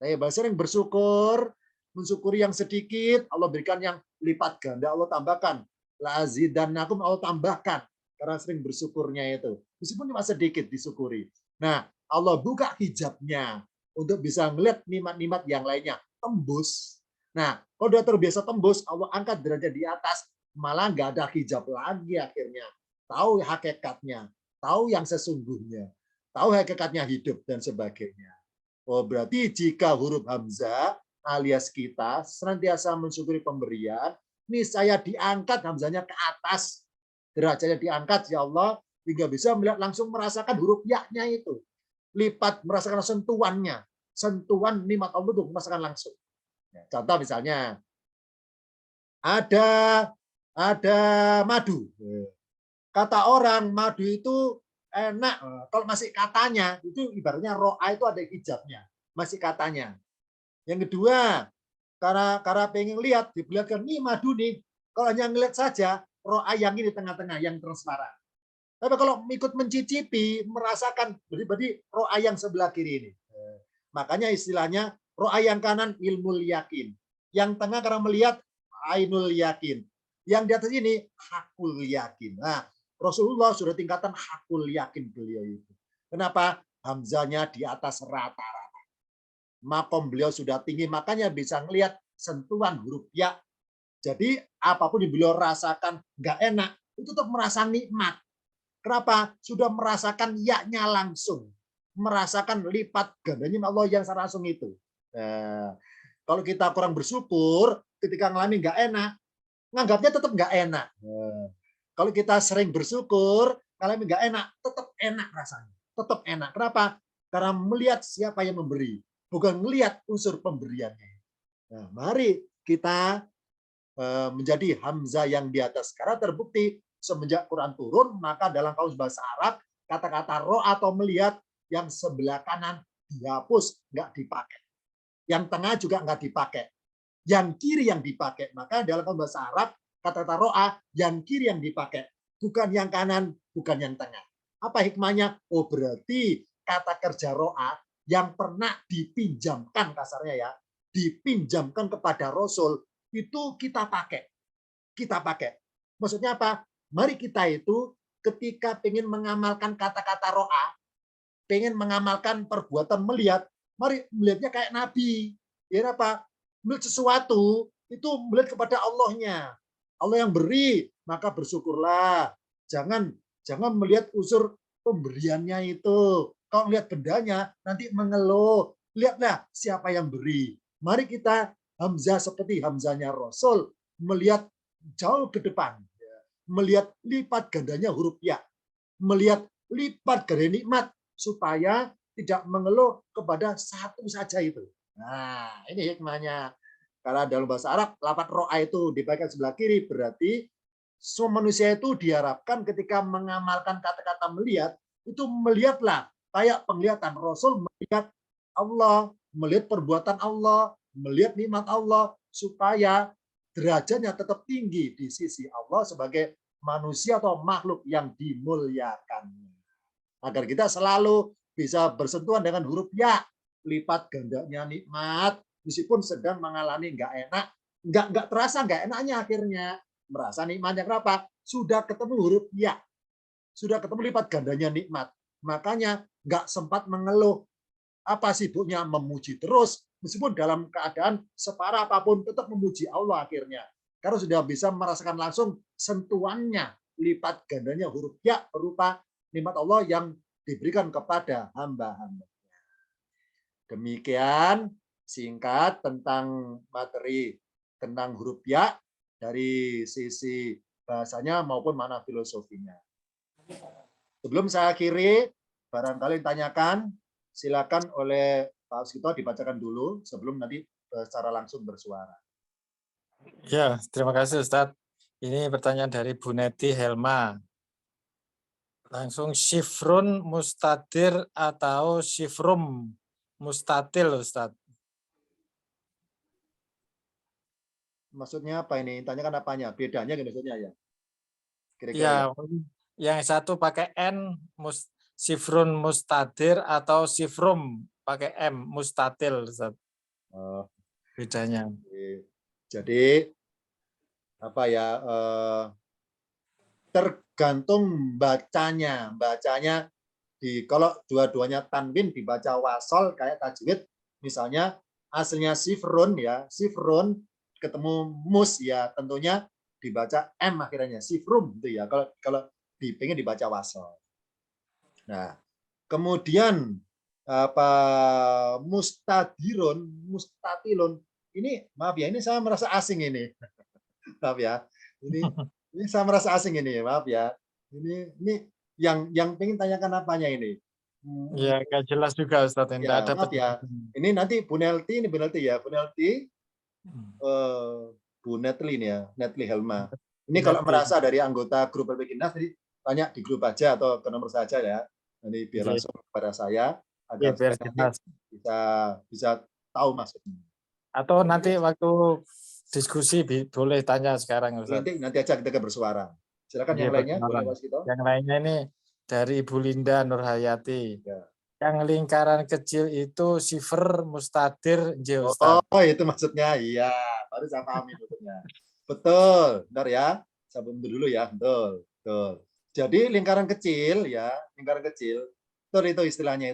Tapi sering bersyukur, mensyukuri yang sedikit, Allah berikan yang lipat ganda, Allah tambahkan. Lazidannakum, Allah tambahkan. Karena sering bersyukurnya itu. Meskipun cuma sedikit disyukuri. Nah, Allah buka hijabnya untuk bisa melihat nikmat-nikmat yang lainnya. Tembus. Nah, kalau sudah terbiasa tembus, Allah angkat derajat di atas. Malah nggak ada hijab lagi akhirnya. Tahu hakikatnya. Tahu yang sesungguhnya. Tahu hakikatnya hidup dan sebagainya. Oh, berarti jika huruf Hamzah alias kita senantiasa mensyukuri pemberian, ini saya diangkat Hamzahnya ke atas, derajatnya diangkat ya Allah, hingga bisa melihat langsung merasakan huruf ya-nya itu. Lipat merasakan sentuhannya, sentuhan nikmat Allah itu merasakan langsung. Contoh misalnya, ada madu. Kata orang madu itu enak. Kalau masih katanya, itu ibaratnya ro'a itu ada hijabnya. Masih katanya. Yang kedua, karena pengen lihat, diperlihatkan, nih madu nih. Kalau hanya ngeliat saja, ro'a yang ini di tengah-tengah, yang transparan. Tapi kalau ikut mencicipi, merasakan, berarti ro'a yang sebelah kiri ini. Makanya istilahnya, ro'a yang kanan, ilmul yakin. Yang tengah karena melihat, ainul yakin. Yang di atas ini, hakul yakin. Nah, Rasulullah sudah tingkatan hakul yakin beliau itu. Kenapa? Hamzanya di atas rata-rata. Makom beliau sudah tinggi, makanya bisa ngelihat sentuhan huruf ya. Jadi apapun yang beliau rasakan nggak enak, itu tetap merasa nikmat. Kenapa? Sudah merasakan ya-nya langsung. Merasakan lipat gandanya Allah yang langsung itu. Nah, kalau kita kurang bersyukur, ketika ngalami nggak enak, nganggapnya tetap nggak enak. Nah, kalau kita sering bersyukur, ngalami nggak enak, tetap enak rasanya. Tetap enak. Kenapa? Karena melihat siapa yang memberi, bukan melihat unsur pemberiannya. Nah, mari kita menjadi hamzah yang di atas. Karena terbukti semenjak Quran turun, maka dalam kamus bahasa Arab, kata-kata roh atau melihat yang sebelah kanan dihapus, nggak dipakai. Yang tengah juga nggak dipakai. Yang kiri yang dipakai. Maka dalam kamus bahasa Arab, kata-kata ro'a, yang kiri yang dipakai. Bukan yang kanan, bukan yang tengah. Apa hikmahnya? Oh, berarti kata kerja ro'a yang pernah dipinjamkan, kasarnya ya, dipinjamkan kepada Rasul, itu kita pakai. Kita pakai. Maksudnya apa? Mari kita itu ketika ingin mengamalkan kata-kata ro'a, pengen mengamalkan perbuatan melihat, mari melihatnya kayak Nabi. Ya apa? Melihat sesuatu itu melihat kepada Allahnya. Allah yang beri, maka bersyukurlah. Jangan melihat unsur pemberiannya itu. Kalau melihat bendanya, nanti mengeluh. Lihatlah siapa yang beri. Mari kita hamzah seperti hamzahnya Rasul, melihat jauh ke depan. Melihat lipat gandanya huruf ya. Melihat lipat ganda nikmat, supaya tidak mengeluh kepada satu saja itu. Nah, ini hikmahnya. Karena dalam bahasa Arab, lafaz ro'a itu dibaca sebelah kiri, berarti semua manusia itu diharapkan ketika mengamalkan kata-kata melihat, itu melihatlah kayak penglihatan Rasul melihat Allah, melihat perbuatan Allah, melihat nikmat Allah, supaya derajatnya tetap tinggi di sisi Allah sebagai manusia atau makhluk yang dimuliakan. Agar kita selalu bisa bersentuhan dengan huruf ya, lipat gandanya nikmat, meskipun sedang mengalami nggak enak, nggak terasa nggak enaknya akhirnya, merasa nikmatnya. Kenapa? Sudah ketemu huruf ya, sudah ketemu lipat gandanya nikmat, makanya nggak sempat mengeluh. Apa sibuknya memuji terus, meskipun dalam keadaan separah apapun tetap memuji Allah akhirnya, karena sudah bisa merasakan langsung sentuhannya lipat gandanya huruf ya berupa nikmat Allah yang diberikan kepada hamba-hamba. Demikian singkat tentang materi tentang huruf ya dari sisi bahasanya maupun makna filosofinya. Sebelum saya akhiri, barangkali tanyakan, silakan oleh Pak Uskito dibacakan dulu sebelum nanti secara langsung bersuara. Ya, terima kasih Ustadz. Ini pertanyaan dari Bu Neti Helma. Langsung Syifrun mustatir atau Syifrum mustatil, Ustadz? Maksudnya apa ini? Tanyakan apanya? Bedanya maksudnya ya? Kira-kira Ya, ya. yang satu pakai N, Syifrun mustatir atau Syifrum pakai M, mustatil, Ustadz. Bedanya. Jadi apa ya? Tergantung bacanya. Bacanya kalau dua-duanya tanwin dibaca wasol kayak tajwid, misalnya aslinya sifrun ya, sifrun ketemu mus ya, tentunya dibaca m akhirnya, sifrum itu ya. Kalau pengen dibaca wasol. Nah, kemudian apa mustadirun, mustatilun ini maaf ya, ini saya merasa asing ini. Maaf ya. Ini saya merasa asing ini, maaf ya. Ini yang pengen tanyakan apanya ini? Ya, nggak jelas juga Ustadz. Tidak Ya, ada maaf ya. Ini nanti Bu Nelti ya, Bu Nelti Bu Netli nih ya, Netli Helma. Ini kalau Netli. merasa dari anggota grup Perpikinas, jadi tanya di grup aja atau ke nomor saja ya. Nanti biar Oke. langsung kepada saya Oke, agar biar saya nanti jelas. bisa tahu maksudnya. Atau nanti waktu diskusi boleh tanya sekarang, Ustaz. Nanti aja kita bersuara. Silakan Oke, yang lainnya, perkenalan. boleh Mas Kito. Yang lainnya ini dari Ibu Linda Nurhayati. Ya. Yang lingkaran kecil itu sifr mustadir, Ustaz. Oh, itu maksudnya. Iya, baru saya pahami maksudnya. Betul, bentar ya. Saya bentuk dulu ya. Betul, betul. Jadi lingkaran kecil ya, lingkaran kecil. Betul itu istilahnya.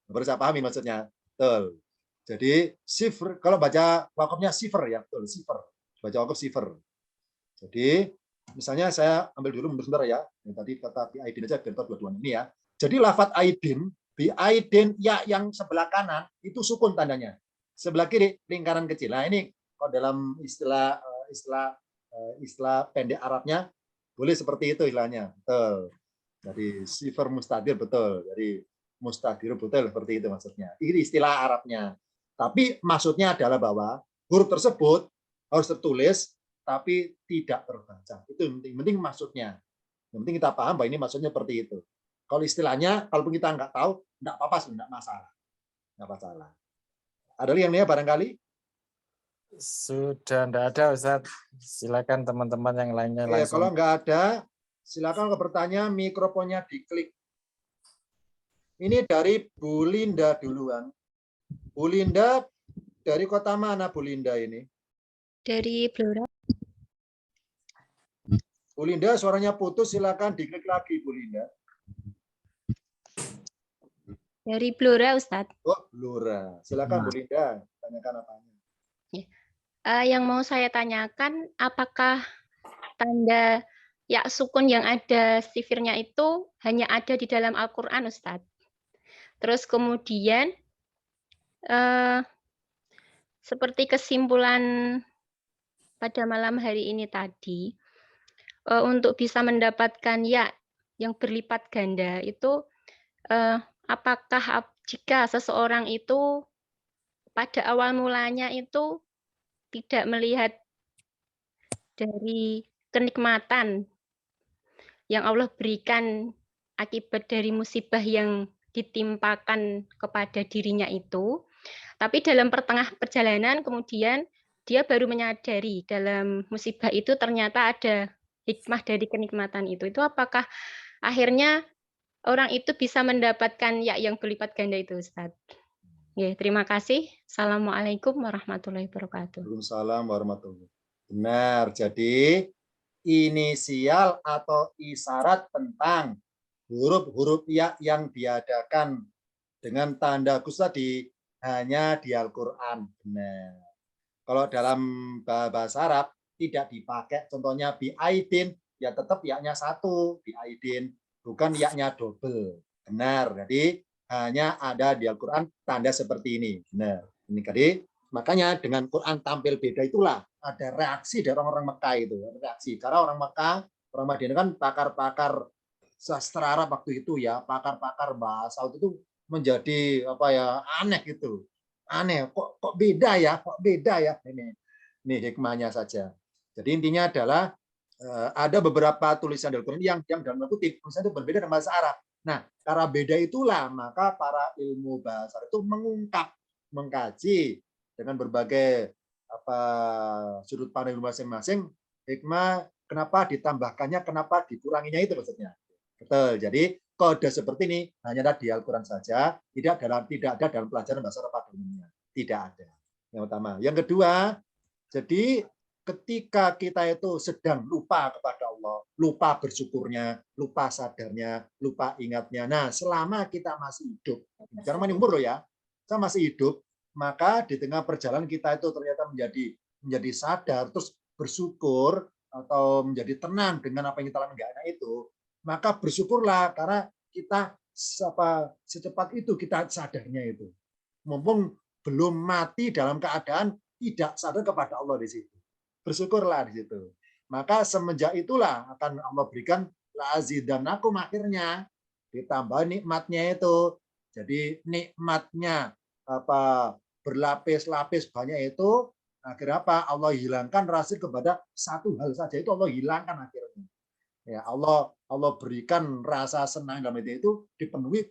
Baru saya pahami maksudnya. Betul. Jadi sifr, kalau baca wakafnya sifr ya, betul, sifr. Baca wakaf sifr. Jadi misalnya saya ambil dulu sebentar ya. Yang tadi kata bi'aidin aja biar tahu dua-duanya ini ya. Jadi lafadz aidin, bi'aidin ya yang sebelah kanan itu sukun tandanya. Sebelah kiri lingkaran kecil. Nah, ini kalau dalam istilah pendek Arabnya boleh seperti itu istilahnya. Betul. Jadi sifar mustadir betul. Jadi mustadir betul seperti itu maksudnya. Ini istilah Arabnya. Tapi maksudnya adalah bahwa huruf tersebut harus tertulis tapi tidak terbaca. Itu yang penting maksudnya. Yang penting kita paham bahwa ini maksudnya seperti itu. Kalau istilahnya, kalaupun kita nggak tahu, nggak apa-apa, nggak masalah. Nggak masalah. Ada yang lainnya barangkali? Sudah tidak ada, Ustaz. Silakan teman-teman yang lainnya Oke, langsung. kalau nggak ada, silakan kalau bertanya, mikrofonnya diklik. Ini dari Bu Linda duluan. Bu Linda dari kota mana Bu Linda ini? Dari Blora. Bu Linda suaranya putus, silakan diklik lagi Bu Linda. Dari Blora, Ustadz. Oh, Blora. Silakan Bu Linda, tanyakan apanya. Yang mau saya tanyakan, apakah tanda ya sukun yang ada sifirnya itu hanya ada di dalam Al-Quran, Ustadz? Terus kemudian, seperti kesimpulan pada malam hari ini tadi, untuk bisa mendapatkan ya yang berlipat ganda itu, apakah jika seseorang itu pada awal mulanya itu tidak melihat dari kenikmatan yang Allah berikan akibat dari musibah yang ditimpakan kepada dirinya itu, tapi dalam perjalanan kemudian dia baru menyadari dalam musibah itu ternyata ada hikmah dari kenikmatan itu. Itu apakah akhirnya orang itu bisa mendapatkan ya yang berlipat ganda itu, Ustaz? Ya, terima kasih. Assalamualaikum warahmatullahi wabarakatuh. Waalaikumsalam warahmatullahi wabarakatuh. Benar, jadi inisial atau isyarat tentang huruf-huruf ya yang diadakan dengan tanda khusus tadi hanya di Al-Quran. Benar. Kalau dalam bahasa Arab tidak dipakai, contohnya bi'aidin, ya tetap yaknya satu, bi'aidin, bukan yaknya double. Benar, jadi hanya ada di Al-Quran tanda seperti ini. Benar. Ini tadi, makanya dengan Quran tampil beda itulah ada reaksi dari orang-orang Mekah itu. Reaksi. Karena orang Mekah, orang Madinah kan pakar-pakar sastra Arab waktu itu ya, pakar-pakar bahasa itu menjadi apa ya aneh gitu. Aneh, kok beda ya? Kok beda ya? Ini hikmahnya saja. Jadi intinya adalah ada beberapa tulisan dari Al-Quran yang dalam kutip tulisan itu berbeda dengan bahasa Arab. Nah, karena beda itulah maka para ilmu bahasa itu mengkaji dengan berbagai sudut pandang masing-masing hikmah kenapa ditambahkannya, kenapa dikuranginya itu maksudnya. Betul. Jadi kode seperti ini hanya ada di Al-Quran saja, tidak ada dalam pelajaran bahasa Arab pada umumnya. Tidak ada. Yang pertama. Yang kedua, jadi ketika kita itu sedang lupa kepada Allah, lupa bersyukurnya, lupa sadarnya, lupa ingatnya. Nah, selama kita masih hidup, bicara umur loh ya, kita masih hidup, maka di tengah perjalanan kita itu ternyata menjadi sadar, terus bersyukur atau menjadi tenang dengan apa yang kita lakukan itu, maka bersyukurlah karena kita secepat itu kita sadarnya itu. Mumpung belum mati dalam keadaan tidak sadar kepada Allah di situ. Bersyukurlah di situ. Maka semenjak itulah akan Allah berikan la'azidannakum akhirnya ditambah nikmatnya itu. Jadi nikmatnya berlapis-lapis banyak itu Akhirnya apa? Allah hilangkan rasa kepada satu hal saja, itu Allah hilangkan akhirnya. Ya, Allah berikan rasa senang dalam itu dipenuhi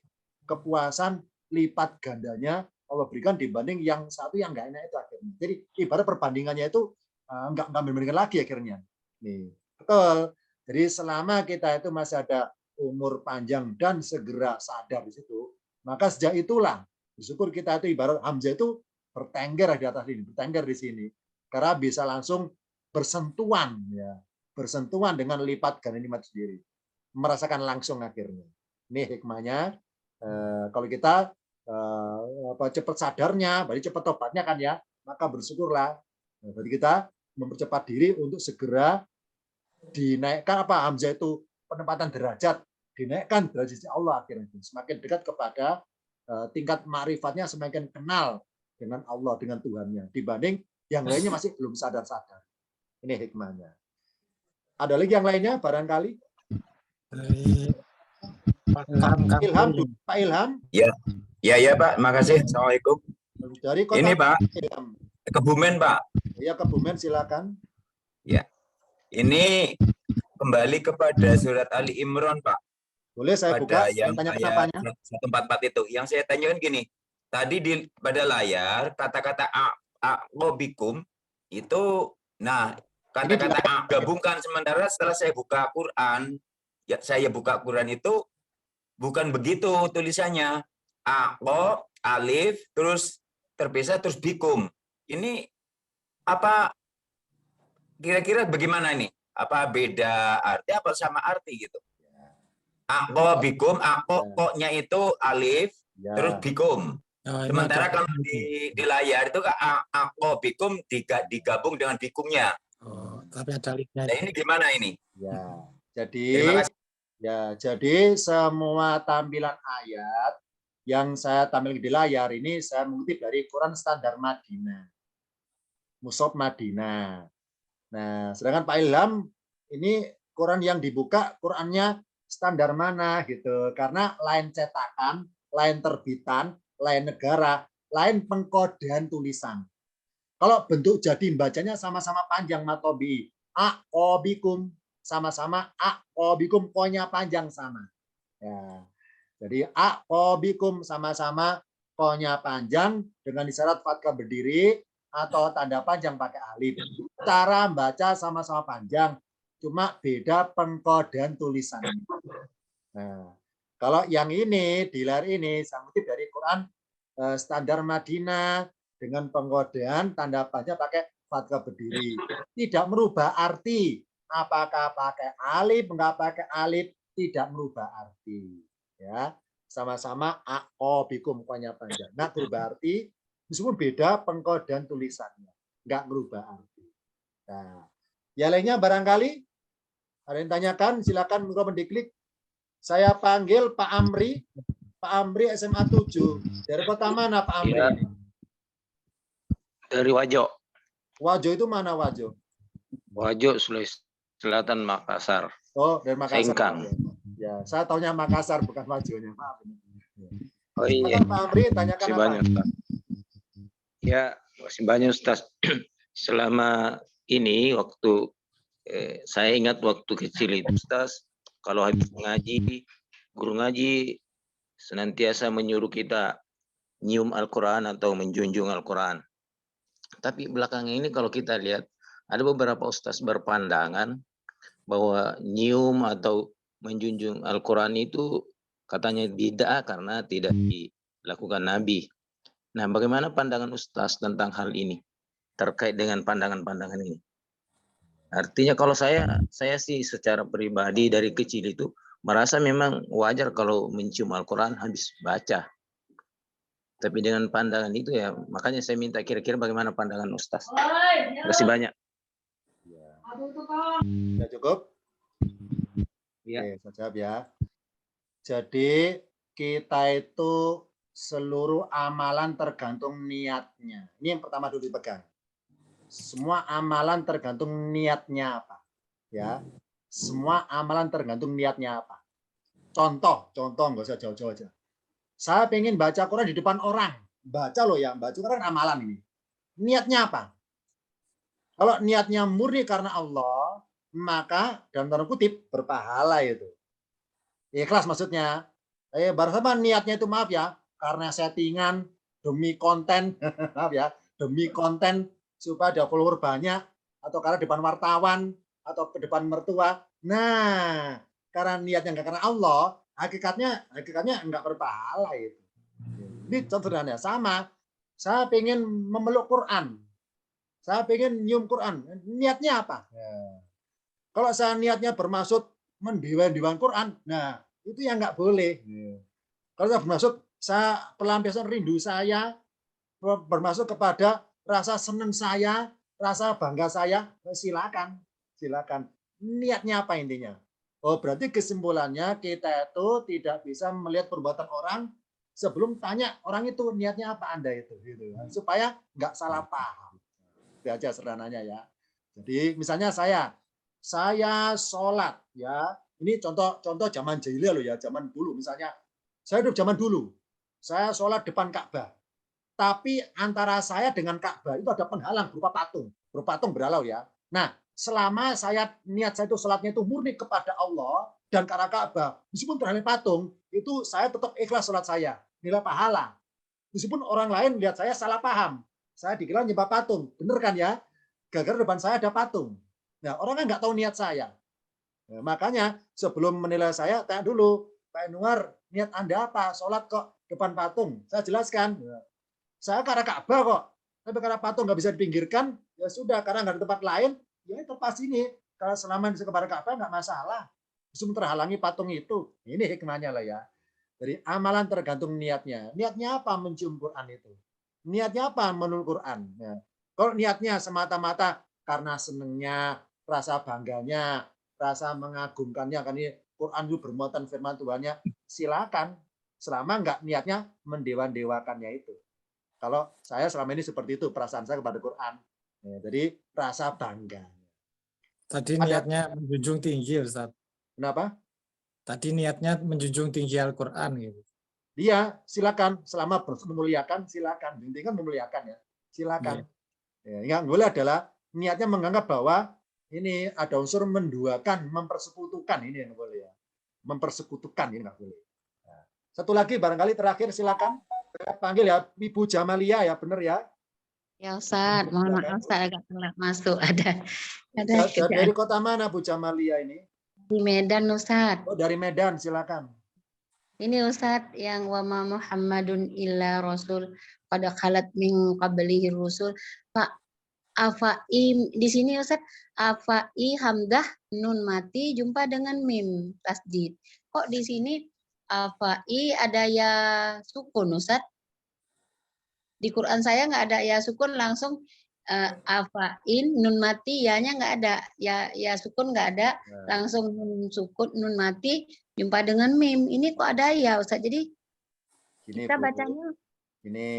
kepuasan lipat gandanya Allah berikan dibanding yang satu yang nggak enak itu akhirnya. Jadi ibarat perbandingannya itu nggak membandingkan lagi akhirnya. Nih, betul. Jadi selama kita itu masih ada umur panjang dan segera sadar di situ, maka sejak itulah bersyukur kita itu ibarat Hamzah itu bertengger di atas ini, bertengger di sini, karena bisa langsung bersentuhan, ya, bersentuhan dengan lipat ganda nikmat sendiri, merasakan langsung akhirnya. Ini hikmahnya. Kalau kita cepat sadarnya, berarti cepat tobatnya kan ya, maka bersyukurlah. Berarti kita mempercepat diri untuk segera dinaikkan apa Hamzah itu penempatan derajat, dinaikkan derajat Allah akhirnya, semakin dekat kepada tingkat ma'rifatnya, semakin kenal dengan Allah, dengan Tuhannya, dibanding yang lainnya masih belum sadar-sadar. Ini hikmahnya. Ada lagi yang lainnya barangkali? Dari Pak Ilham, Ilham, Pak Ilham. Ya Pak, makasih. Assalamualaikum. Dari kota Ini Pak, Ilham. Kebumen Pak. Iya, Kebumen, silakan. Ya, ini kembali kepada surat Ali Imran Pak. Boleh saya buka? Pada yang Tanya ayat kenapanya? 144 itu. Yang saya tanyakan gini, tadi pada layar kata-kata aqobikum itu, nah kata-kata gabungkan, sementara setelah saya buka Quran, itu bukan begitu tulisannya. Aqo, alif, terus terpisah, terus bikum. Ini apa kira-kira bagaimana ini? Apa beda arti apa sama arti gitu? Aqo bikum, aqo-nya itu alif, terus bikum. Sementara kalau di layar itu aqo bikum digabung dengan bikumnya. Tapi ada alifnya. Nah, ini gimana ini? Ya, Terima kasih. jadi semua tampilan ayat yang saya tampilkan di layar ini saya mengutip dari Quran Standar Madinah, Mushaf Madinah. Nah, sedangkan Pak Ilham ini Quran yang dibuka Qurannya standar mana gitu, karena lain cetakan, lain terbitan, lain negara, lain pengkodean tulisan. Kalau bentuk jadi bacanya sama-sama panjang matobi, aqobikum, sama-sama aqobikum, konya panjang sama. Ya. Jadi aqobikum sama-sama konya panjang dengan isyarat fathah berdiri atau tanda panjang pakai alif. Cara baca sama-sama panjang, cuma beda pengkodean tulisannya. Nah, kalau yang ini di layar ini saya kutip dari Quran Standar Madinah dengan pengkodean tanda panjang pakai fathah berdiri, tidak merubah arti. Apakah pakai alif, enggak pakai alif, tidak merubah arti. Ya, sama-sama aqobikum konya panjang. Nah, berubah arti meskipun beda pengkodean tulisannya, enggak merubah arti. Nah, yang lainnya barangkali ada yang tanyakan, silakan monggo diklik. Saya panggil Pak Amri. Pak Amri SMA 7. Dari kota mana Pak Amri? Ya. Dari Wajo. Wajo itu mana Wajo? Wajo, Sulawesi Selatan, Makassar. Oh, dari Makassar. Sengkang. Ya, saya taunya Makassar bukan Wajonya. Maaf. Oh iya. Pak Amri tanyakan Masih apa? banyak, Ustaz. Ya, masih banyak Ustaz. Selama ini waktu saya ingat waktu kecil itu Ustaz, kalau habis ngaji, guru ngaji senantiasa menyuruh kita nyium Al-Quran atau menjunjung Al-Quran. Tapi belakangan ini kalau kita lihat, ada beberapa ustaz berpandangan bahwa nyium atau menjunjung Al-Quran itu katanya bid'ah karena tidak dilakukan Nabi. Nah, bagaimana pandangan ustaz tentang hal ini? Terkait dengan pandangan-pandangan ini. Artinya kalau saya sih secara pribadi dari kecil itu merasa memang wajar kalau mencium Al-Quran habis baca. Tapi dengan pandangan itu ya, makanya saya minta kira-kira bagaimana pandangan Ustaz. Terima kasih banyak. Ya cukup? Ya. Oke, saya jawab ya. Jadi kita itu seluruh amalan tergantung niatnya. Ini yang pertama dulu dipegang. Semua amalan tergantung niatnya apa. Ya, semua amalan tergantung niatnya apa. Contoh nggak usah jauh-jauh aja. Saya pengen baca Quran di depan orang. Baca loh ya, baca Quran amalan ini. Niatnya apa? Kalau niatnya murni karena Allah, maka dalam tanda kutip berpahala itu. Ikhlas maksudnya. Bersama niatnya itu maaf ya, karena settingan demi konten, maaf ya, demi konten supaya ada follower banyak, atau karena depan wartawan, atau ke depan mertua. Nah, karena niatnya enggak karena Allah, hakikatnya enggak berpahala itu. Ini contohnya sama. Saya pengen memeluk Quran. Saya pengen nyium Quran. Niatnya apa? Ya. Kalau saya niatnya bermaksud mendewa-dewakan Quran, nah itu yang nggak boleh. Kalau saya bermaksud saya pelampiasan rindu saya, bermaksud kepada rasa senang saya, rasa bangga saya, silakan, silakan. Niatnya apa intinya? Oh, berarti kesimpulannya kita itu tidak bisa melihat perbuatan orang sebelum tanya orang itu niatnya apa Anda itu, gitu. Supaya nggak salah paham. Itu aja sederhananya ya. Jadi misalnya saya sholat ya. Ini contoh zaman jahiliyah loh ya, zaman dulu misalnya. Saya hidup zaman dulu. Saya sholat depan Ka'bah. Tapi antara saya dengan Ka'bah itu ada penghalang berupa patung. Berupa patung beralau ya. Nah, selama niat saya itu sholatnya itu murni kepada Allah dan karena Ka'bah, meskipun terhalang patung, itu saya tetap ikhlas sholat saya. Nilai pahala. Meskipun orang lain lihat saya salah paham. Saya dikira nyembah patung. Bener kan ya? Gara-gara depan saya ada patung. Nah, orang kan nggak tahu niat saya. Nah, makanya sebelum menilai saya, tanya dulu, Pak Enwar, niat Anda apa? Sholat kok depan patung. Saya jelaskan. Saya karena Ka'bah kok. Tapi karena patung nggak bisa dipinggirkan, ya sudah. Karena nggak ada tempat lain, ya terpas ini. Kalau selama di kepada Ka'bah nggak masalah. Meskipun terhalangi patung itu. Ini hikmahnya lah ya. Jadi amalan tergantung niatnya. Niatnya apa mencium Quran itu? Niatnya apa menurut Quran? Ya. Kalau niatnya semata-mata karena senengnya, rasa bangganya, rasa mengagumkannya, kan ini Quran itu bermuatan firman Tuhannya, silakan. Selama enggak niatnya mendewa-dewakannya itu. Kalau saya selama ini seperti itu, perasaan saya kepada Quran. Ya, jadi rasa bangga. Tadi niatnya menjunjung tinggi, Ustaz. Kenapa? Tadi niatnya menjunjung tinggi Al-Quran gitu. Dia silakan, selama memuliakan silakan. Intinya kan memuliakan ya, silakan. Ya, yang boleh adalah niatnya menganggap bahwa ini ada unsur menduakan, mempersekutukan, ini yang boleh ya. Mempersekutukan ini nggak boleh. Nah, satu lagi barangkali terakhir silakan. Saya panggil ya Ibu Jamalia ya, benar ya? Ya Ustaz, mohon maaf Ustaz agak telat masuk. Ada dari kota mana Bu Jamalia ini? di Medan Ustaz. Oh, dari Medan, silakan. Ini Ustaz yang wa ma Muhammadun illa rasul qad khalat min qablihi rusul. Pak afai di sini Ustaz, afai hamdah nun mati jumpa dengan mim tasdid. Kok di sini afai ada ya sukun Ustaz? Di Quran saya nggak ada ya sukun, langsung afain nun mati ya-nya nggak ada, ya sukun nggak ada, langsung nun sukun nun mati jumpa dengan mim. Ini kok ada ya Ustaz? Jadi gini, kita Bu, bacanya ini.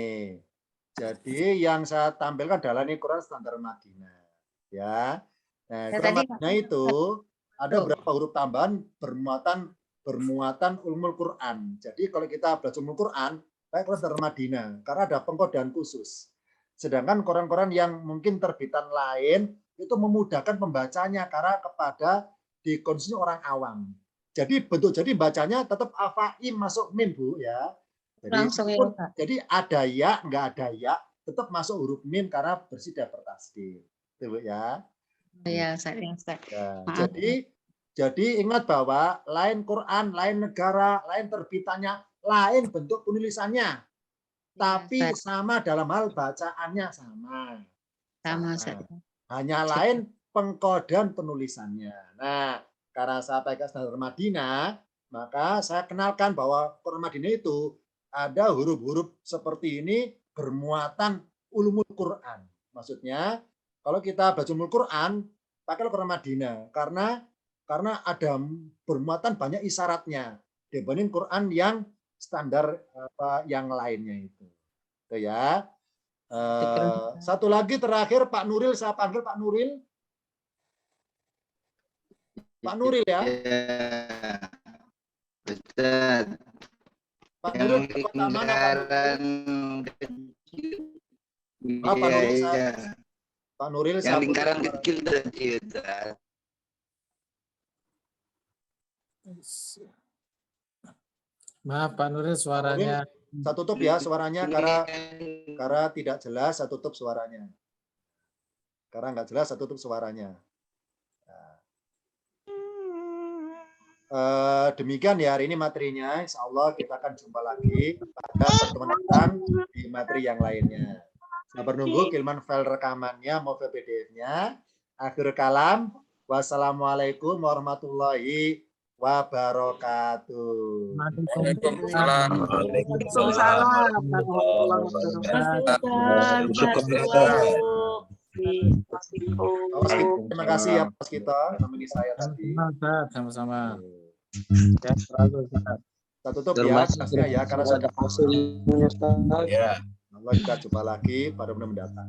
Jadi yang saya tampilkan adalah ini Quran standar Madinah, ya. Nah, Quran Madinah itu ada beberapa huruf tambahan bermuatan ulumul Quran. Jadi kalau kita belajar ulumul Quran, baik Quran standar Madinah, karena ada pengkodean khusus. Sedangkan koran-koran yang mungkin terbitan lain itu memudahkan pembacanya karena kepada dikonsumsi orang awam. Jadi bacanya tetap afaim masuk mim Bu ya. Jadi ada ya, nggak ada ya, tetap masuk huruf mim karena bersih daftar tasdid. Itu Bu ya. Ya, saya. Ya, jadi ingat bahwa lain Quran, lain negara, lain terbitannya, lain bentuk penulisannya. Tapi sama dalam hal bacaannya sama. Hanya lain pengkodean penulisannya. Nah, karena saya pakai standar Madinah, maka saya kenalkan bahwa Quran Madinah itu ada huruf-huruf seperti ini bermuatan ulumul Quran. Maksudnya, kalau kita baca ulumul Quran, pakai Quran Madinah karena ada bermuatan banyak isyaratnya dibanding Quran yang standar yang lainnya itu ya. Satu lagi terakhir Pak Nuril, saya panggil Pak Nuril. Pak Nuril ya. Pak Nuril ke kota mana Pak Nuril? Pak Pak Nuril, Yang saya lingkaran putus kecil tadi, Ustaz. Maaf Pak Nuril suaranya. saya tutup ya suaranya karena tidak jelas, saya tutup suaranya. Karena nggak jelas, saya tutup suaranya. Demikian ya hari ini materinya. Insya Allah kita akan jumpa lagi pada pertemuan depan di materi yang lainnya. Sabar nunggu kiriman file rekamannya mau file PDF-nya. Akhir kalam. Wassalamualaikum warahmatullahi wabarakatuh. Waalaikumsalam. Terima kasih ya Mas kita menemani saya tadi. Sama-sama. Ya, selalu Ustaz. Kita tutup ya kelasnya ya karena sudah Ya. Allah kita jumpa lagi pada bulan mendatang.